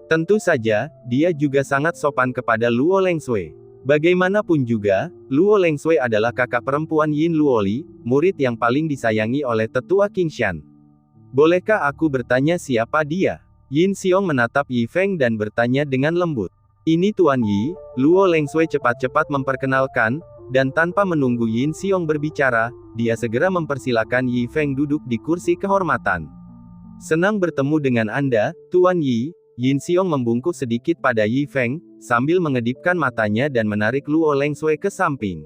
Tentu saja, dia juga sangat sopan kepada Luo Lengshui. Bagaimanapun juga, Luo Lengshui adalah kakak perempuan Yin Luoli, murid yang paling disayangi oleh tetua Qingshan. Bolehkah aku bertanya siapa dia? Yin Xiong menatap Yi Feng dan bertanya dengan lembut. Ini Tuan Yi, Luo Lengshui cepat-cepat memperkenalkan, dan tanpa menunggu Yin Xiong berbicara, dia segera mempersilakan Yi Feng duduk di kursi kehormatan. Senang bertemu dengan Anda, Tuan Yi. Yin Xiong membungkuk sedikit pada Yi Feng, sambil mengedipkan matanya dan menarik Luo Lengshui ke samping.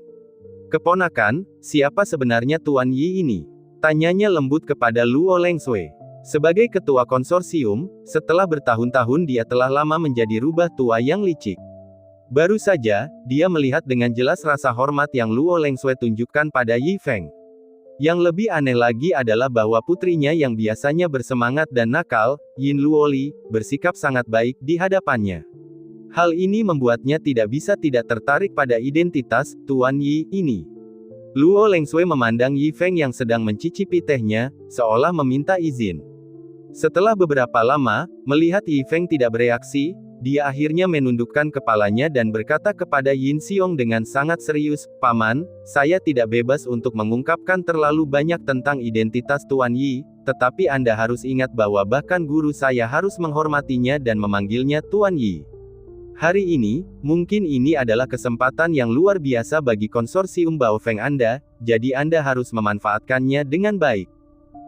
Keponakan, siapa sebenarnya Tuan Yi ini? Tanyanya lembut kepada Luo Lengshui. Sebagai ketua konsorsium, setelah bertahun-tahun dia telah lama menjadi rubah tua yang licik. Baru saja, dia melihat dengan jelas rasa hormat yang Luo Lengshui tunjukkan pada Yi Feng. Yang lebih aneh lagi adalah bahwa putrinya yang biasanya bersemangat dan nakal, Yin Luoli, bersikap sangat baik di hadapannya. Hal ini membuatnya tidak bisa tidak tertarik pada identitas Tuan Yi ini. Luo Lengshui memandang Yi Feng yang sedang mencicipi tehnya, seolah meminta izin. Setelah beberapa lama, melihat Yi Feng tidak bereaksi, dia akhirnya menundukkan kepalanya dan berkata kepada Yin Xiong dengan sangat serius, "Paman, saya tidak bebas untuk mengungkapkan terlalu banyak tentang identitas Tuan Yi, tetapi Anda harus ingat bahwa bahkan guru saya harus menghormatinya dan memanggilnya Tuan Yi. Hari ini, mungkin ini adalah kesempatan yang luar biasa bagi konsorsium Baofeng Anda, jadi Anda harus memanfaatkannya dengan baik."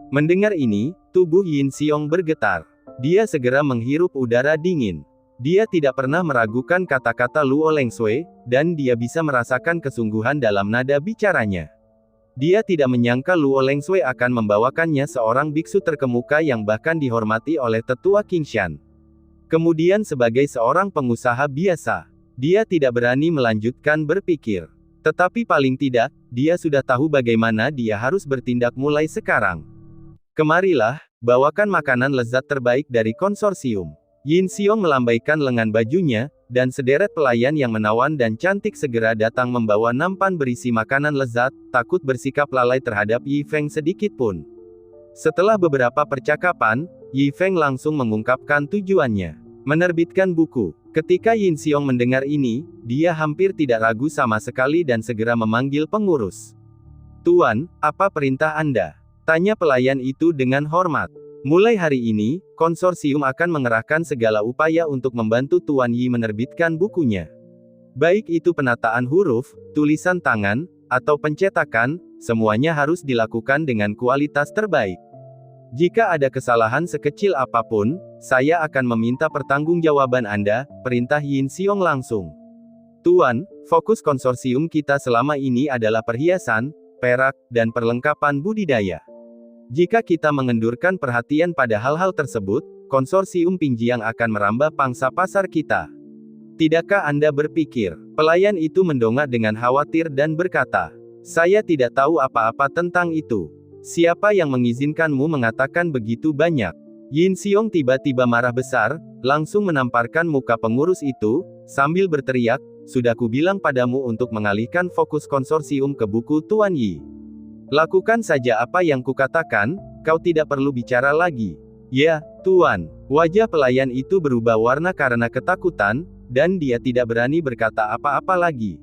Mendengar ini, tubuh Yin Xiong bergetar. Dia segera menghirup udara dingin. Dia tidak pernah meragukan kata-kata Luo Lengshui, dan dia bisa merasakan kesungguhan dalam nada bicaranya. Dia tidak menyangka Luo Lengshui akan membawakannya seorang biksu terkemuka yang bahkan dihormati oleh tetua Qingshan. Kemudian sebagai seorang pengusaha biasa, dia tidak berani melanjutkan berpikir. Tetapi paling tidak, dia sudah tahu bagaimana dia harus bertindak mulai sekarang. Kemarilah, bawakan makanan lezat terbaik dari konsorsium. Yin Xiong melambaikan lengan bajunya, dan sederet pelayan yang menawan dan cantik segera datang membawa nampan berisi makanan lezat, takut bersikap lalai terhadap Yi Feng sedikit pun. Setelah beberapa percakapan, Yi Feng langsung mengungkapkan tujuannya. Menerbitkan buku. Ketika Yin Xiong mendengar ini, dia hampir tidak ragu sama sekali dan segera memanggil pengurus. "Tuan, apa perintah Anda?" tanya pelayan itu dengan hormat. "Mulai hari ini, konsorsium akan mengerahkan segala upaya untuk membantu Tuan Yi menerbitkan bukunya. Baik itu penataan huruf, tulisan tangan, atau pencetakan, semuanya harus dilakukan dengan kualitas terbaik. Jika ada kesalahan sekecil apapun, saya akan meminta pertanggungjawaban Anda," perintah Yin Xiong langsung. "Tuan, fokus konsorsium kita selama ini adalah perhiasan, perak, dan perlengkapan budidaya. Jika kita mengendurkan perhatian pada hal-hal tersebut, konsorsium Pingjiang akan merambah pangsa pasar kita. Tidakkah Anda berpikir?" Pelayan itu mendongak dengan khawatir dan berkata, "Saya tidak tahu apa-apa tentang itu. Siapa yang mengizinkanmu mengatakan begitu banyak?" Yin Xiong tiba-tiba marah besar, langsung menamparkan muka pengurus itu, sambil berteriak, "Sudah kubilang padamu untuk mengalihkan fokus konsorsium ke buku Tuan Yi. Lakukan saja apa yang kukatakan, kau tidak perlu bicara lagi." "Ya, Tuan." Wajah pelayan itu berubah warna karena ketakutan, dan dia tidak berani berkata apa-apa lagi.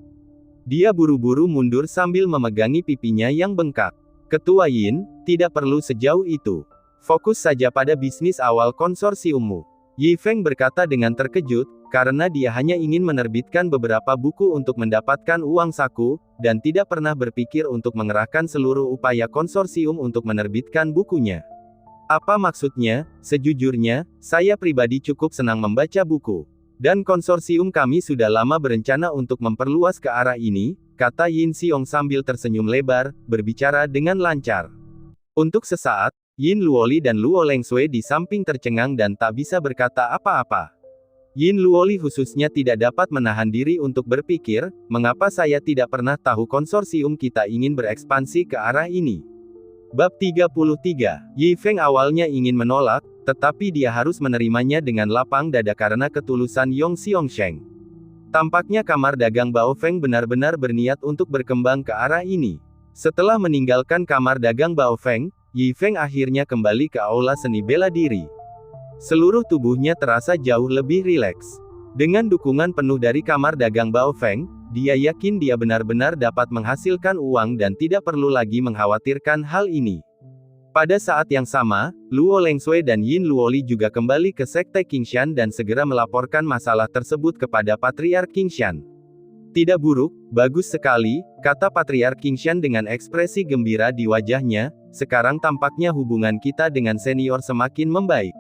Dia buru-buru mundur sambil memegangi pipinya yang bengkak. "Ketua Yin, tidak perlu sejauh itu. Fokus saja pada bisnis awal konsorsiummu." Yi Feng berkata dengan terkejut, karena dia hanya ingin menerbitkan beberapa buku untuk mendapatkan uang saku, dan tidak pernah berpikir untuk mengerahkan seluruh upaya konsorsium untuk menerbitkan bukunya. "Apa maksudnya?" "Sejujurnya, saya pribadi cukup senang membaca buku. Dan konsorsium kami sudah lama berencana untuk memperluas ke arah ini," kata Yin Xiong sambil tersenyum lebar, berbicara dengan lancar. Untuk sesaat, Yin Luoli dan Luo Lengshui di samping tercengang dan tak bisa berkata apa-apa. Yin Luoli khususnya tidak dapat menahan diri untuk berpikir, mengapa saya tidak pernah tahu konsorsium kita ingin berekspansi ke arah ini. Bab 33. Yi Feng awalnya ingin menolak, tetapi dia harus menerimanya dengan lapang dada karena ketulusan Yong Xiongsheng. Tampaknya kamar dagang Baofeng benar-benar berniat untuk berkembang ke arah ini. Setelah meninggalkan kamar dagang Baofeng, Yi Feng akhirnya kembali ke aula seni bela diri. Seluruh tubuhnya terasa jauh lebih rileks. Dengan dukungan penuh dari kamar dagang Baofeng, dia yakin dia benar-benar dapat menghasilkan uang dan tidak perlu lagi mengkhawatirkan hal ini. Pada saat yang sama, Luo Lengsui dan Yin Luoli juga kembali ke Sekte Qingshan dan segera melaporkan masalah tersebut kepada Patriark Qingshan. Tidak buruk, bagus sekali, kata Patriark Qingshan dengan ekspresi gembira di wajahnya, sekarang tampaknya hubungan kita dengan senior semakin membaik.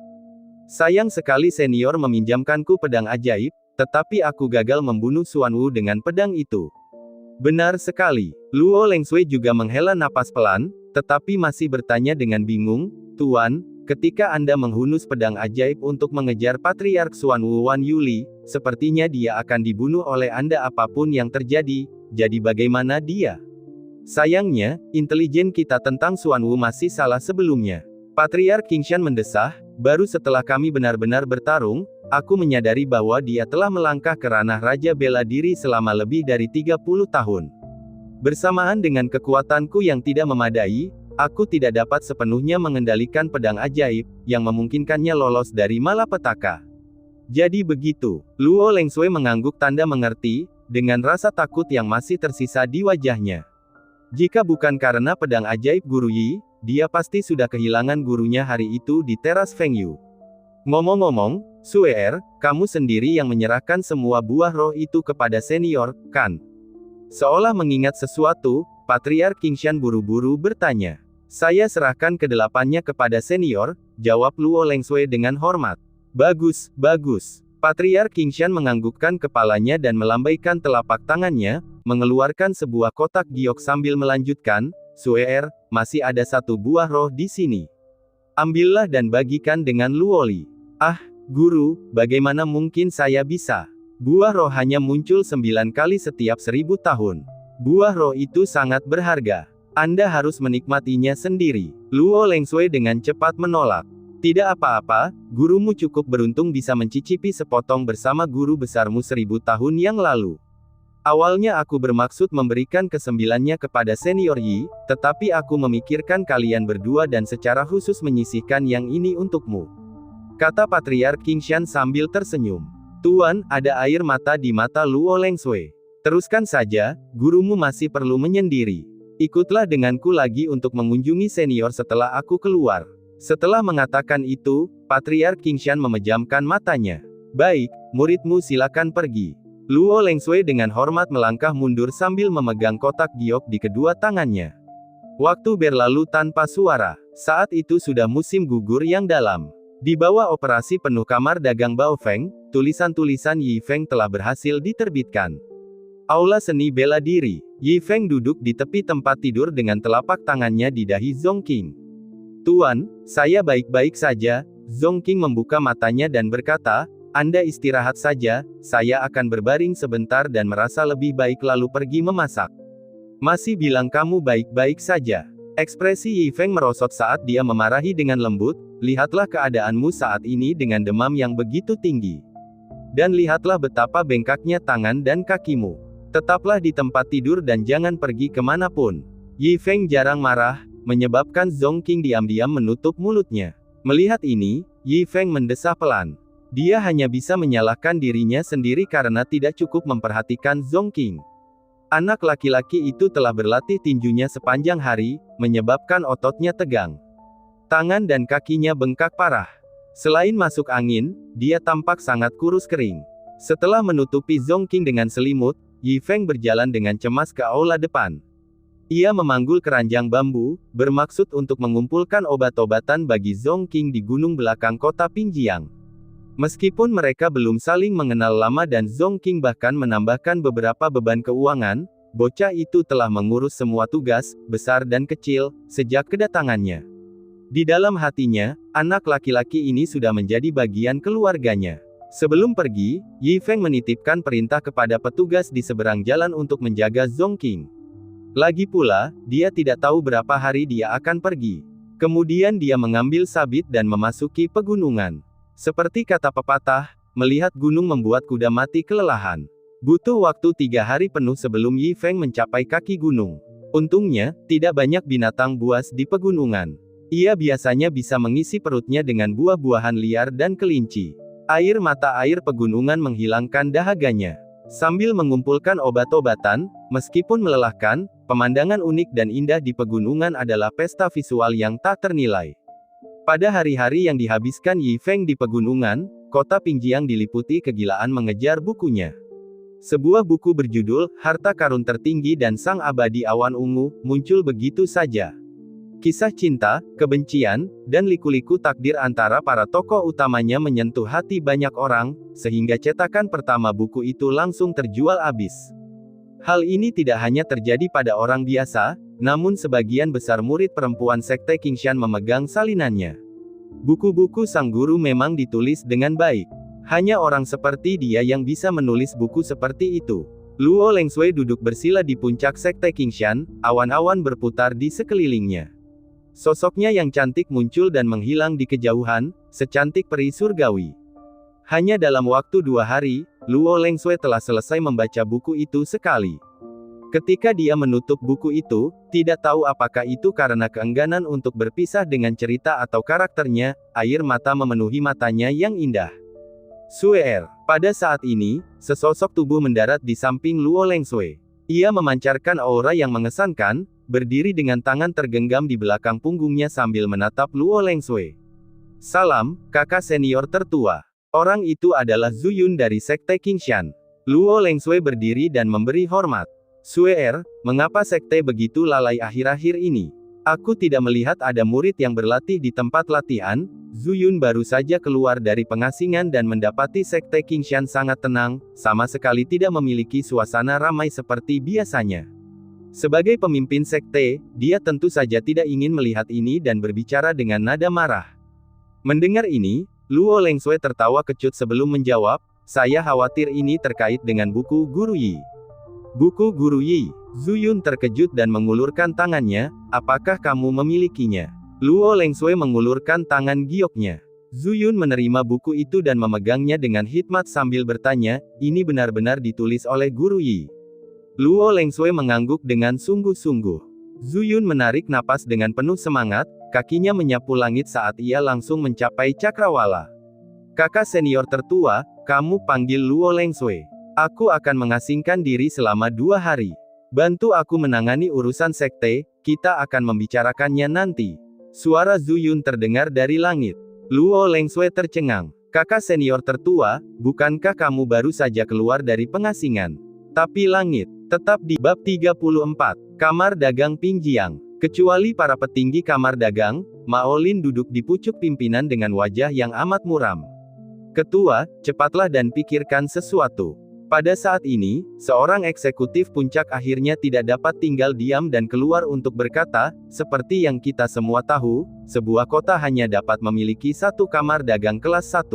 Sayang sekali senior meminjamkanku pedang ajaib, tetapi aku gagal membunuh Xuan Wu dengan pedang itu. Benar sekali. Luo Lengsui juga menghela napas pelan, tetapi masih bertanya dengan bingung, Tuan, ketika Anda menghunus pedang ajaib untuk mengejar Patriark Xuan Wu Wan Yuli, sepertinya dia akan dibunuh oleh Anda apapun yang terjadi, jadi bagaimana dia? Sayangnya, intelijen kita tentang Xuan Wu masih salah sebelumnya. Patriark Qingshan mendesah, baru setelah kami benar-benar bertarung, aku menyadari bahwa dia telah melangkah ke ranah Raja Bela Diri selama lebih dari 30 tahun. Bersamaan dengan kekuatanku yang tidak memadai, aku tidak dapat sepenuhnya mengendalikan pedang ajaib, yang memungkinkannya lolos dari malapetaka. Jadi begitu, Luo Lengsui mengangguk tanda mengerti, dengan rasa takut yang masih tersisa di wajahnya. Jika bukan karena pedang ajaib Guru Yi, dia pasti sudah kehilangan gurunya hari itu di teras Fengyu. Ngomong-ngomong, Suer, kamu sendiri yang menyerahkan semua buah roh itu kepada senior, kan? Seolah mengingat sesuatu, Patriark Qingshan buru-buru bertanya. Saya serahkan kedelapannya kepada senior, jawab Luo Lengsui dengan hormat. Bagus, bagus. Patriark Qingshan menganggukkan kepalanya dan melambaikan telapak tangannya, mengeluarkan sebuah kotak giok sambil melanjutkan, Suer, masih ada satu buah roh di sini. Ambillah dan bagikan dengan Luoli. Ah, Guru, bagaimana mungkin saya bisa? Buah roh hanya muncul 9 kali setiap 1000 tahun. Buah roh itu sangat berharga. Anda harus menikmatinya sendiri. Luo Lengsui dengan cepat menolak. Tidak apa-apa, gurumu cukup beruntung bisa mencicipi sepotong bersama guru besarmu 1000 tahun yang lalu. Awalnya aku bermaksud memberikan kesembilannya kepada senior Yi, tetapi aku memikirkan kalian berdua dan secara khusus menyisihkan yang ini untukmu. Kata Patriark Qingshan sambil tersenyum. Tuan, ada air mata di mata Luo Lengsui. Teruskan saja, gurumu masih perlu menyendiri. Ikutlah denganku lagi untuk mengunjungi senior setelah aku keluar. Setelah mengatakan itu, Patriark Qingshan memejamkan matanya. Baik, muridmu silakan pergi. Luo Lengsui dengan hormat melangkah mundur sambil memegang kotak giok di kedua tangannya. Waktu berlalu tanpa suara. Saat itu sudah musim gugur yang dalam. Di bawah operasi penuh kamar dagang Baofeng, tulisan-tulisan Yi Feng telah berhasil diterbitkan. Aula seni bela diri. Yi Feng duduk di tepi tempat tidur dengan telapak tangannya di dahi Zongqing. Tuan, saya baik-baik saja. Zongqing membuka matanya dan berkata, Anda istirahat saja, saya akan berbaring sebentar dan merasa lebih baik lalu pergi memasak. Masih bilang kamu baik-baik saja. Ekspresi Yi Feng merosot saat dia memarahi dengan lembut, lihatlah keadaanmu saat ini dengan demam yang begitu tinggi. Dan lihatlah betapa bengkaknya tangan dan kakimu. Tetaplah di tempat tidur dan jangan pergi kemanapun. Yi Feng jarang marah, menyebabkan Zongqing diam-diam menutup mulutnya. Melihat ini, Yi Feng mendesah pelan. Dia hanya bisa menyalahkan dirinya sendiri karena tidak cukup memperhatikan Zongqing. Anak laki-laki itu telah berlatih tinjunya sepanjang hari, menyebabkan ototnya tegang. Tangan dan kakinya bengkak parah. Selain masuk angin, dia tampak sangat kurus kering. Setelah menutupi Zongqing dengan selimut, Yi Feng berjalan dengan cemas ke aula depan. Ia memanggul keranjang bambu, bermaksud untuk mengumpulkan obat-obatan bagi Zongqing di gunung belakang kota Pingjiang. Meskipun mereka belum saling mengenal lama dan Zongqing bahkan menambahkan beberapa beban keuangan, bocah itu telah mengurus semua tugas, besar dan kecil, sejak kedatangannya. Di dalam hatinya, anak laki-laki ini sudah menjadi bagian keluarganya. Sebelum pergi, Yi Feng menitipkan perintah kepada petugas di seberang jalan untuk menjaga Zongqing. Lagi pula, dia tidak tahu berapa hari dia akan pergi. Kemudian dia mengambil sabit dan memasuki pegunungan. Seperti kata pepatah, melihat gunung membuat kuda mati kelelahan. Butuh waktu 3 hari penuh sebelum Yi Feng mencapai kaki gunung. Untungnya, tidak banyak binatang buas di pegunungan. Ia biasanya bisa mengisi perutnya dengan buah-buahan liar dan kelinci. Air mata air pegunungan menghilangkan dahaganya. Sambil mengumpulkan obat-obatan, meskipun melelahkan, pemandangan unik dan indah di pegunungan adalah pesta visual yang tak ternilai. Pada hari-hari yang dihabiskan Yi Feng di pegunungan, kota Pingjiang diliputi kegilaan mengejar bukunya. Sebuah buku berjudul, Harta Karun Tertinggi dan Sang Abadi Awan Ungu, muncul begitu saja. Kisah cinta, kebencian, dan liku-liku takdir antara para tokoh utamanya menyentuh hati banyak orang, sehingga cetakan pertama buku itu langsung terjual habis. Hal ini tidak hanya terjadi pada orang biasa, namun sebagian besar murid perempuan Sekte Qingshan memegang salinannya. Buku-buku sang guru memang ditulis dengan baik. Hanya orang seperti dia yang bisa menulis buku seperti itu. Luo Lengsui duduk bersila di puncak Sekte Qingshan, awan-awan berputar di sekelilingnya. Sosoknya yang cantik muncul dan menghilang di kejauhan, secantik peri surgawi. Hanya dalam waktu 2 hari, Luo Lengsui telah selesai membaca buku itu sekali. Ketika dia menutup buku itu, tidak tahu apakah itu karena keengganan untuk berpisah dengan cerita atau karakternya, air mata memenuhi matanya yang indah. Suer. Pada saat ini, sesosok tubuh mendarat di samping Luo Lengsui. Ia memancarkan aura yang mengesankan, berdiri dengan tangan tergenggam di belakang punggungnya sambil menatap Luo Lengsui. Salam, kakak senior tertua. Orang itu adalah Zhu Yun dari Sekte Qingshan. Luo Lengsui berdiri dan memberi hormat. Suer, mengapa sekte begitu lalai akhir-akhir ini? Aku tidak melihat ada murid yang berlatih di tempat latihan. Zhu Yun baru saja keluar dari pengasingan dan mendapati Sekte Qingshan sangat tenang, sama sekali tidak memiliki suasana ramai seperti biasanya. Sebagai pemimpin sekte, dia tentu saja tidak ingin melihat ini dan berbicara dengan nada marah. Mendengar ini, Luo Lengsui tertawa kecut sebelum menjawab, saya khawatir ini terkait dengan buku Guru Yi. Buku Guru Yi? Zhu Yun terkejut dan mengulurkan tangannya, apakah kamu memilikinya? Luo Lengsui mengulurkan tangan gioknya. Zhu Yun menerima buku itu dan memegangnya dengan hikmat sambil bertanya, ini benar-benar ditulis oleh Guru Yi? Luo Lengsui mengangguk dengan sungguh-sungguh. Zhu Yun menarik napas dengan penuh semangat, kakinya menyapu langit saat ia langsung mencapai cakrawala. Kakak senior tertua, kamu panggil Luo Lengsui. Aku akan mengasingkan diri selama 2 hari. Bantu aku menangani urusan sekte, kita akan membicarakannya nanti. Suara Zhu Yun terdengar dari langit. Luo Lengsui tercengang. Kakak senior tertua, bukankah kamu baru saja keluar dari pengasingan? Tapi langit. Tetap di bab 34, Kamar Dagang Pingjiang. Kecuali para petinggi kamar dagang, Mao Lin duduk di pucuk pimpinan dengan wajah yang amat muram. Ketua, cepatlah dan pikirkan sesuatu. Pada saat ini, seorang eksekutif puncak akhirnya tidak dapat tinggal diam dan keluar untuk berkata, seperti yang kita semua tahu, sebuah kota hanya dapat memiliki 1 kamar dagang kelas 1.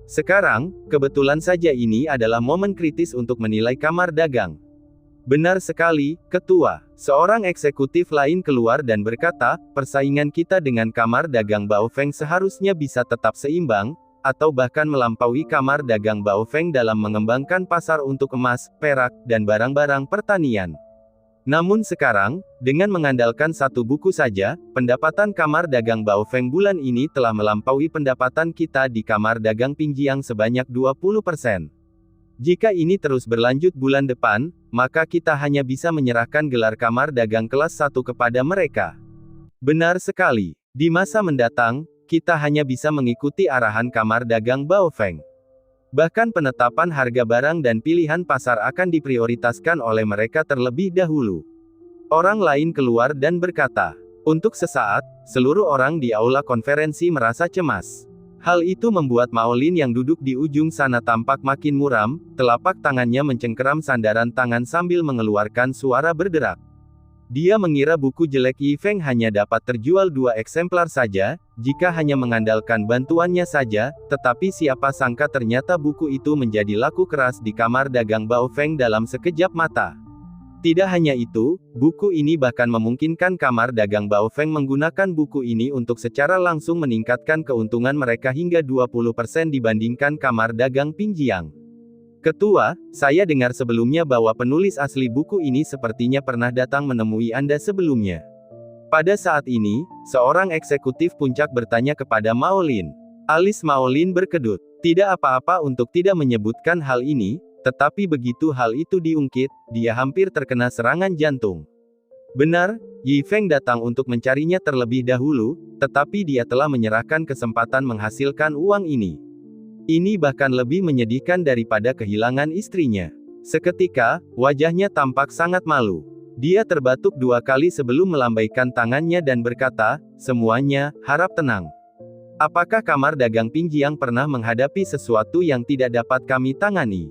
Sekarang, kebetulan saja ini adalah momen kritis untuk menilai kamar dagang. Benar sekali, Ketua. Seorang eksekutif lain keluar dan berkata, persaingan kita dengan kamar dagang Baofeng seharusnya bisa tetap seimbang, atau bahkan melampaui kamar dagang Baofeng dalam mengembangkan pasar untuk emas, perak, dan barang-barang pertanian. Namun sekarang, dengan mengandalkan 1 buku saja, pendapatan kamar dagang Baofeng bulan ini telah melampaui pendapatan kita di kamar dagang Pingjiang sebanyak 20%. Jika ini terus berlanjut bulan depan, maka kita hanya bisa menyerahkan gelar kamar dagang kelas 1 kepada mereka. Benar sekali. Di masa mendatang, kita hanya bisa mengikuti arahan kamar dagang Baofeng. Bahkan penetapan harga barang dan pilihan pasar akan diprioritaskan oleh mereka terlebih dahulu. Orang lain keluar dan berkata. Untuk sesaat, seluruh orang di aula konferensi merasa cemas. Hal itu membuat Mao Lin yang duduk di ujung sana tampak makin muram, telapak tangannya mencengkeram sandaran tangan sambil mengeluarkan suara berderak. Dia mengira buku jelek Yi Feng hanya dapat terjual 2 eksemplar saja, jika hanya mengandalkan bantuannya saja, tetapi siapa sangka ternyata buku itu menjadi laku keras di kamar dagang Baofeng dalam sekejap mata. Tidak hanya itu, buku ini bahkan memungkinkan kamar dagang Baofeng menggunakan buku ini untuk secara langsung meningkatkan keuntungan mereka hingga 20% dibandingkan kamar dagang Pingjiang. Ketua, saya dengar sebelumnya bahwa penulis asli buku ini sepertinya pernah datang menemui Anda sebelumnya. Pada saat ini, seorang eksekutif puncak bertanya kepada Mao Lin. Alis Mao Lin berkedut. Tidak apa-apa untuk tidak menyebutkan hal ini, tetapi begitu hal itu diungkit, dia hampir terkena serangan jantung. Benar, Yi Feng datang untuk mencarinya terlebih dahulu, tetapi dia telah menyerahkan kesempatan menghasilkan uang ini. Ini bahkan lebih menyedihkan daripada kehilangan istrinya. Seketika, wajahnya tampak sangat malu. Dia terbatuk 2 kali sebelum melambaikan tangannya dan berkata, "Semuanya, harap tenang. Apakah kamar dagang Pingjiang pernah menghadapi sesuatu yang tidak dapat kami tangani?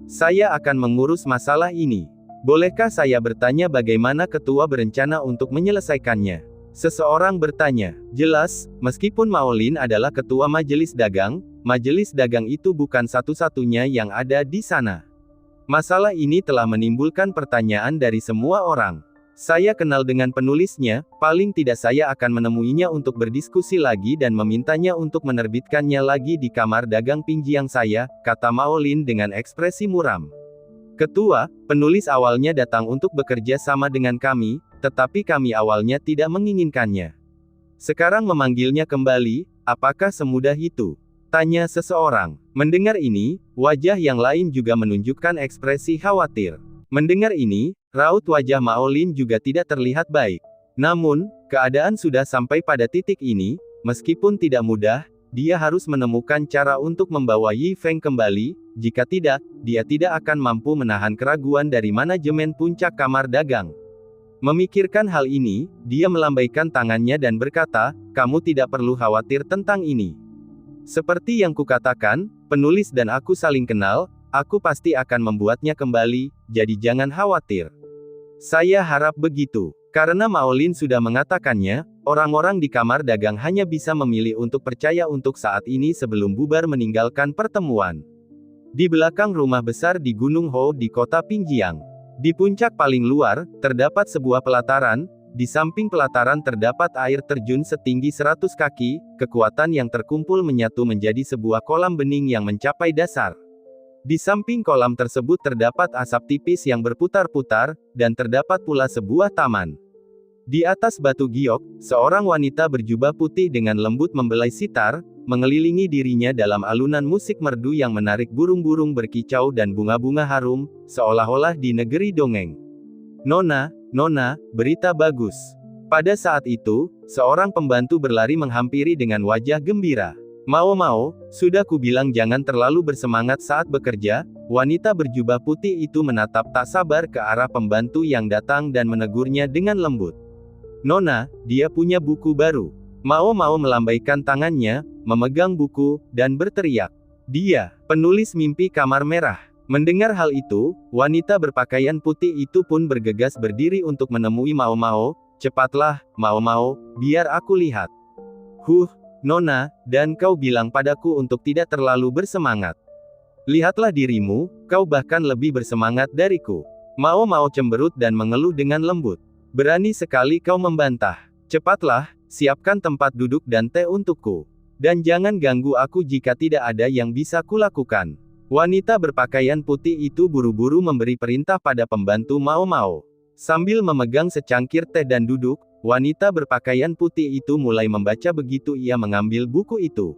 Saya akan mengurus masalah ini. Bolehkah saya bertanya bagaimana ketua berencana untuk menyelesaikannya?" Seseorang bertanya. Jelas, meskipun Mao Lin adalah ketua majelis dagang itu bukan satu-satunya yang ada di sana. Masalah ini telah menimbulkan pertanyaan dari semua orang. Saya kenal dengan penulisnya, paling tidak saya akan menemuinya untuk berdiskusi lagi dan memintanya untuk menerbitkannya lagi di kamar dagang Pingjiang saya, kata Mao Lin dengan ekspresi muram. Ketua, penulis awalnya datang untuk bekerja sama dengan kami, tetapi kami awalnya tidak menginginkannya. Sekarang memanggilnya kembali, apakah semudah itu? Tanya seseorang. Mendengar ini, wajah yang lain juga menunjukkan ekspresi khawatir. Mendengar ini, raut wajah Mao Lin juga tidak terlihat baik. Namun, keadaan sudah sampai pada titik ini, meskipun tidak mudah, dia harus menemukan cara untuk membawa Yi Feng kembali, jika tidak, dia tidak akan mampu menahan keraguan dari manajemen puncak kamar dagang. Memikirkan hal ini, dia melambaikan tangannya dan berkata, "Kamu tidak perlu khawatir tentang ini. Seperti yang kukatakan, penulis dan aku saling kenal, aku pasti akan membuatnya kembali, jadi jangan khawatir." Saya harap begitu. Karena Mao Lin sudah mengatakannya, orang-orang di kamar dagang hanya bisa memilih untuk percaya untuk saat ini sebelum bubar meninggalkan pertemuan. Di belakang rumah besar di Gunung Hou di kota Pingjiang. Di puncak paling luar, terdapat sebuah pelataran, di samping pelataran terdapat air terjun setinggi 100 kaki, kekuatan yang terkumpul menyatu menjadi sebuah kolam bening yang mencapai dasar. Di samping kolam tersebut terdapat asap tipis yang berputar-putar, dan terdapat pula sebuah taman. Di atas batu giok, seorang wanita berjubah putih dengan lembut membelai sitar, mengelilingi dirinya dalam alunan musik merdu yang menarik burung-burung berkicau dan bunga-bunga harum, seolah-olah di negeri dongeng. "Nona, Nona, berita bagus." Pada saat itu, seorang pembantu berlari menghampiri dengan wajah gembira. "Mau, sudah kubilang jangan terlalu bersemangat saat bekerja." Wanita berjubah putih itu menatap tak sabar ke arah pembantu yang datang dan menegurnya dengan lembut. "Nona, dia punya buku baru." Mau melambaikan tangannya, memegang buku, dan berteriak. "Dia, penulis Mimpi Kamar Merah." Mendengar hal itu, wanita berpakaian putih itu pun bergegas berdiri untuk menemui Mau. "Cepatlah, Mau, biar aku lihat." Nona, dan kau bilang padaku untuk tidak terlalu bersemangat. Lihatlah dirimu, kau bahkan lebih bersemangat dariku." Mau cemberut dan mengeluh dengan lembut. "Berani sekali kau membantah. Cepatlah, siapkan tempat duduk dan teh untukku. Dan jangan ganggu aku jika tidak ada yang bisa kulakukan." Wanita berpakaian putih itu buru-buru memberi perintah pada pembantu Mau. Sambil memegang secangkir teh dan duduk, wanita berpakaian putih itu mulai membaca begitu ia mengambil buku itu.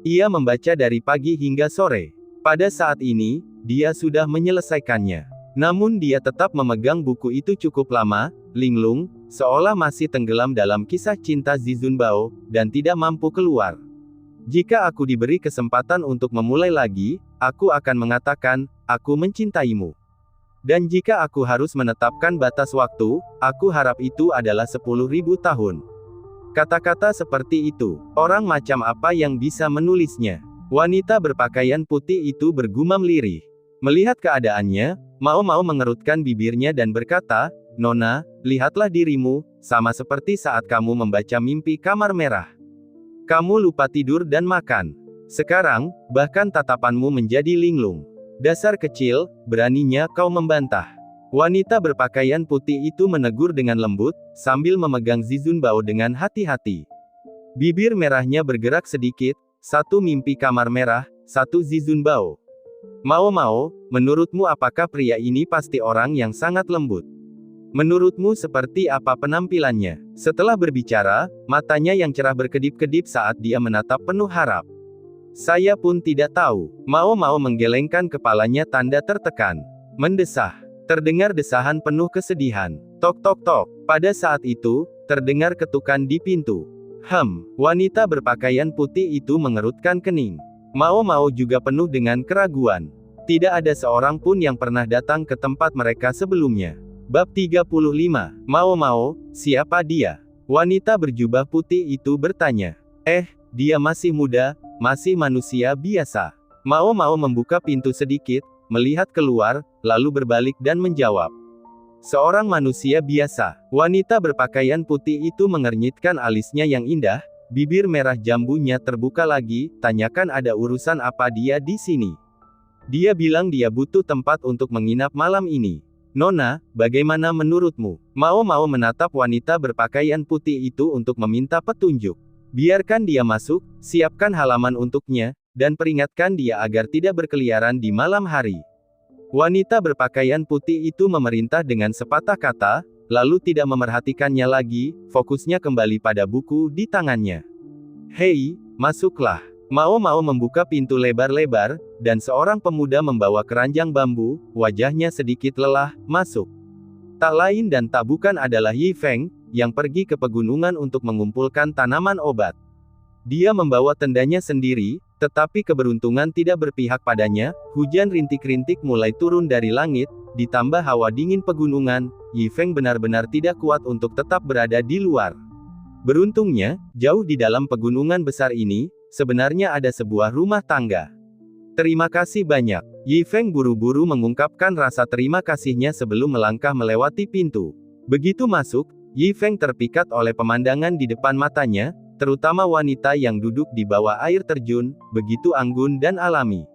Ia membaca dari pagi hingga sore. Pada saat ini, dia sudah menyelesaikannya. Namun dia tetap memegang buku itu cukup lama, linglung, seolah masih tenggelam dalam kisah cinta Zizunbao, dan tidak mampu keluar. "Jika aku diberi kesempatan untuk memulai lagi, aku akan mengatakan, aku mencintaimu. Dan jika aku harus menetapkan batas waktu, aku harap itu adalah 10.000 tahun." Kata-kata seperti itu, orang macam apa yang bisa menulisnya? Wanita berpakaian putih itu bergumam lirih. Melihat keadaannya, Mau mengerutkan bibirnya dan berkata, "Nona, lihatlah dirimu, sama seperti saat kamu membaca Mimpi Kamar Merah. Kamu lupa tidur dan makan. Sekarang, bahkan tatapanmu menjadi linglung. Dasar kecil, beraninya kau membantah." Wanita berpakaian putih itu menegur dengan lembut, sambil memegang Zizunbao dengan hati-hati. Bibir merahnya bergerak sedikit, "Satu Mimpi Kamar Merah, satu Zizunbao. Mau, menurutmu apakah pria ini pasti orang yang sangat lembut? Menurutmu seperti apa penampilannya?" Setelah berbicara, matanya yang cerah berkedip-kedip saat dia menatap penuh harap. Saya pun tidak tahu. Mao Mao menggelengkan kepalanya tanda tertekan. Mendesah. Terdengar desahan penuh kesedihan. Tok tok tok. Pada saat itu, terdengar ketukan di pintu. Wanita berpakaian putih itu mengerutkan kening. Mao Mao juga penuh dengan keraguan. Tidak ada seorang pun yang pernah datang ke tempat mereka sebelumnya. Bab 35. Mao Mao, siapa dia? Wanita berjubah putih itu bertanya. Dia masih muda, masih manusia biasa. Mao Mao membuka pintu sedikit, melihat keluar, lalu berbalik dan menjawab. Seorang manusia biasa. Wanita berpakaian putih itu mengernyitkan alisnya yang indah, bibir merah jambunya terbuka lagi, tanyakan ada urusan apa dia di sini. Dia bilang dia butuh tempat untuk menginap malam ini. Nona, bagaimana menurutmu? Mao Mao menatap wanita berpakaian putih itu untuk meminta petunjuk. Biarkan dia masuk, siapkan halaman untuknya, dan peringatkan dia agar tidak berkeliaran di malam hari. Wanita berpakaian putih itu memerintah dengan sepatah kata, lalu tidak memerhatikannya lagi, fokusnya kembali pada buku di tangannya. Hei, masuklah. Mao Mao membuka pintu lebar-lebar, dan seorang pemuda membawa keranjang bambu, wajahnya sedikit lelah, masuk. Tak lain dan tak bukan adalah Yi Feng, yang pergi ke pegunungan untuk mengumpulkan tanaman obat. Dia membawa tendanya sendiri, tetapi keberuntungan tidak berpihak padanya, hujan rintik-rintik mulai turun dari langit, ditambah hawa dingin pegunungan, Yi Feng benar-benar tidak kuat untuk tetap berada di luar. Beruntungnya, jauh di dalam pegunungan besar ini, sebenarnya ada sebuah rumah tangga. Terima kasih banyak. Yi Feng buru-buru mengungkapkan rasa terima kasihnya sebelum melangkah melewati pintu. Begitu masuk, Yi Feng terpikat oleh pemandangan di depan matanya, terutama wanita yang duduk di bawah air terjun, begitu anggun dan alami.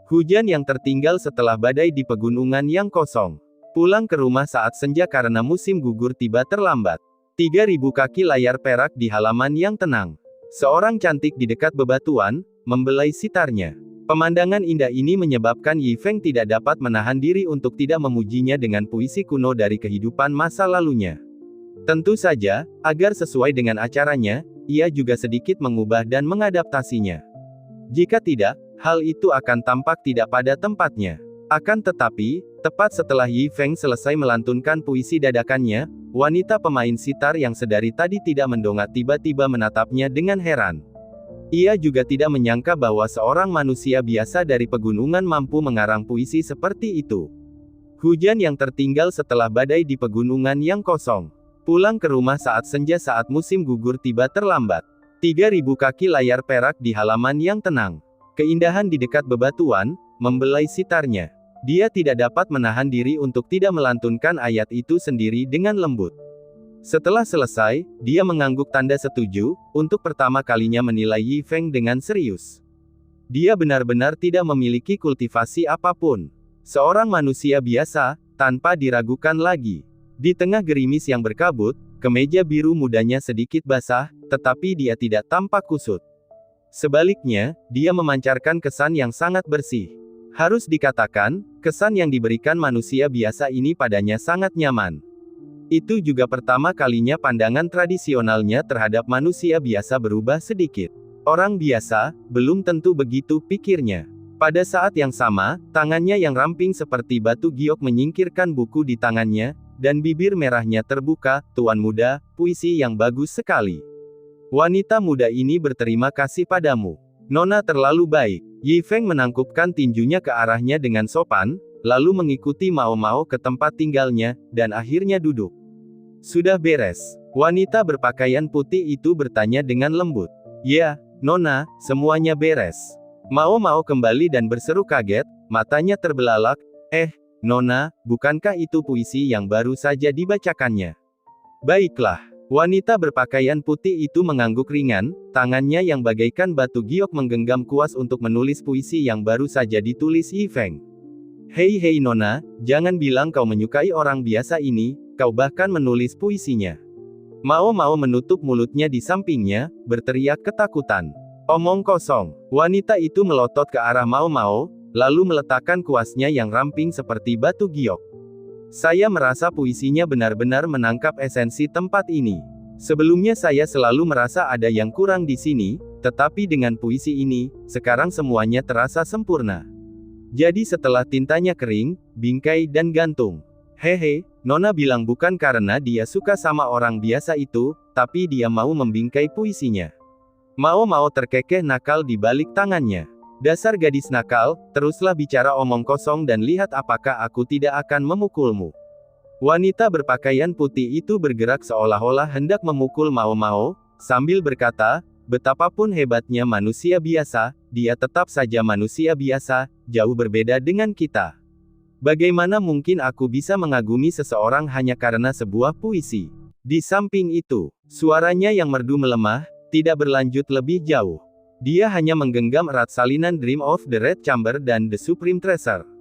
Hujan yang tertinggal setelah badai di pegunungan yang kosong. Pulang ke rumah saat senja karena musim gugur tiba terlambat. 3000 kaki layar perak di halaman yang tenang. Seorang cantik di dekat bebatuan, membelai sitarnya. Pemandangan indah ini menyebabkan Yi Feng tidak dapat menahan diri untuk tidak memujinya dengan puisi kuno dari kehidupan masa lalunya. Tentu saja, agar sesuai dengan acaranya, ia juga sedikit mengubah dan mengadaptasinya. Jika tidak, hal itu akan tampak tidak pada tempatnya. Akan tetapi, tepat setelah Yi Feng selesai melantunkan puisi dadakannya, wanita pemain sitar yang sedari tadi tidak mendongak tiba-tiba menatapnya dengan heran. Ia juga tidak menyangka bahwa seorang manusia biasa dari pegunungan mampu mengarang puisi seperti itu. Hujan yang tertinggal setelah badai di pegunungan yang kosong. Pulang ke rumah saat senja saat musim gugur tiba terlambat. 3000 kaki layar perak di halaman yang tenang. Keindahan di dekat bebatuan, membelai sitarnya. Dia tidak dapat menahan diri untuk tidak melantunkan ayat itu sendiri dengan lembut. Setelah selesai, dia mengangguk tanda setuju, untuk pertama kalinya menilai Yi Feng dengan serius. Dia benar-benar tidak memiliki kultivasi apapun. Seorang manusia biasa, tanpa diragukan lagi. Di tengah gerimis yang berkabut, kemeja biru mudanya sedikit basah, tetapi dia tidak tampak kusut. Sebaliknya, dia memancarkan kesan yang sangat bersih. Harus dikatakan, kesan yang diberikan manusia biasa ini padanya sangat nyaman. Itu juga pertama kalinya pandangan tradisionalnya terhadap manusia biasa berubah sedikit. Orang biasa, belum tentu begitu pikirnya. Pada saat yang sama, tangannya yang ramping seperti batu giok menyingkirkan buku di tangannya, dan bibir merahnya terbuka, "Tuan muda, puisi yang bagus sekali. Wanita muda ini berterima kasih padamu. Nona terlalu baik." Yi Feng menangkupkan tinjunya ke arahnya dengan sopan, lalu mengikuti Mao Mao ke tempat tinggalnya, dan akhirnya duduk. "Sudah beres?" Wanita berpakaian putih itu bertanya dengan lembut. "Ya, Nona, semuanya beres." Mao Mao kembali dan berseru kaget, matanya terbelalak, Nona, bukankah itu puisi yang baru saja dibacakannya?" "Baiklah." Wanita berpakaian putih itu mengangguk ringan, tangannya yang bagaikan batu giok menggenggam kuas untuk menulis puisi yang baru saja ditulis Yi Feng. Hei Nona, jangan bilang kau menyukai orang biasa ini, kau bahkan menulis puisinya." Mao Mao menutup mulutnya di sampingnya, berteriak ketakutan. "Omong kosong." Wanita itu melotot ke arah Mao Mao, lalu meletakkan kuasnya yang ramping seperti batu giok. "Saya merasa puisinya benar-benar menangkap esensi tempat ini. Sebelumnya saya selalu merasa ada yang kurang di sini, Tetapi dengan puisi ini, sekarang semuanya terasa sempurna. Jadi setelah tintanya kering, bingkai dan gantung. Hehe, Nona bilang bukan karena dia suka sama orang biasa itu, tapi dia mau membingkai puisinya. Mau terkekeh nakal di balik tangannya. Dasar gadis nakal, teruslah bicara omong kosong dan lihat apakah aku tidak akan memukulmu. Wanita berpakaian putih itu bergerak seolah-olah hendak memukul Mao, sambil berkata, betapapun hebatnya manusia biasa, dia tetap saja manusia biasa, jauh berbeda dengan kita. Bagaimana mungkin aku bisa mengagumi seseorang hanya karena sebuah puisi? Di samping itu, suaranya yang merdu melemah, tidak berlanjut lebih jauh. Dia hanya menggenggam erat salinan Dream of the Red Chamber dan The Supreme Treasure.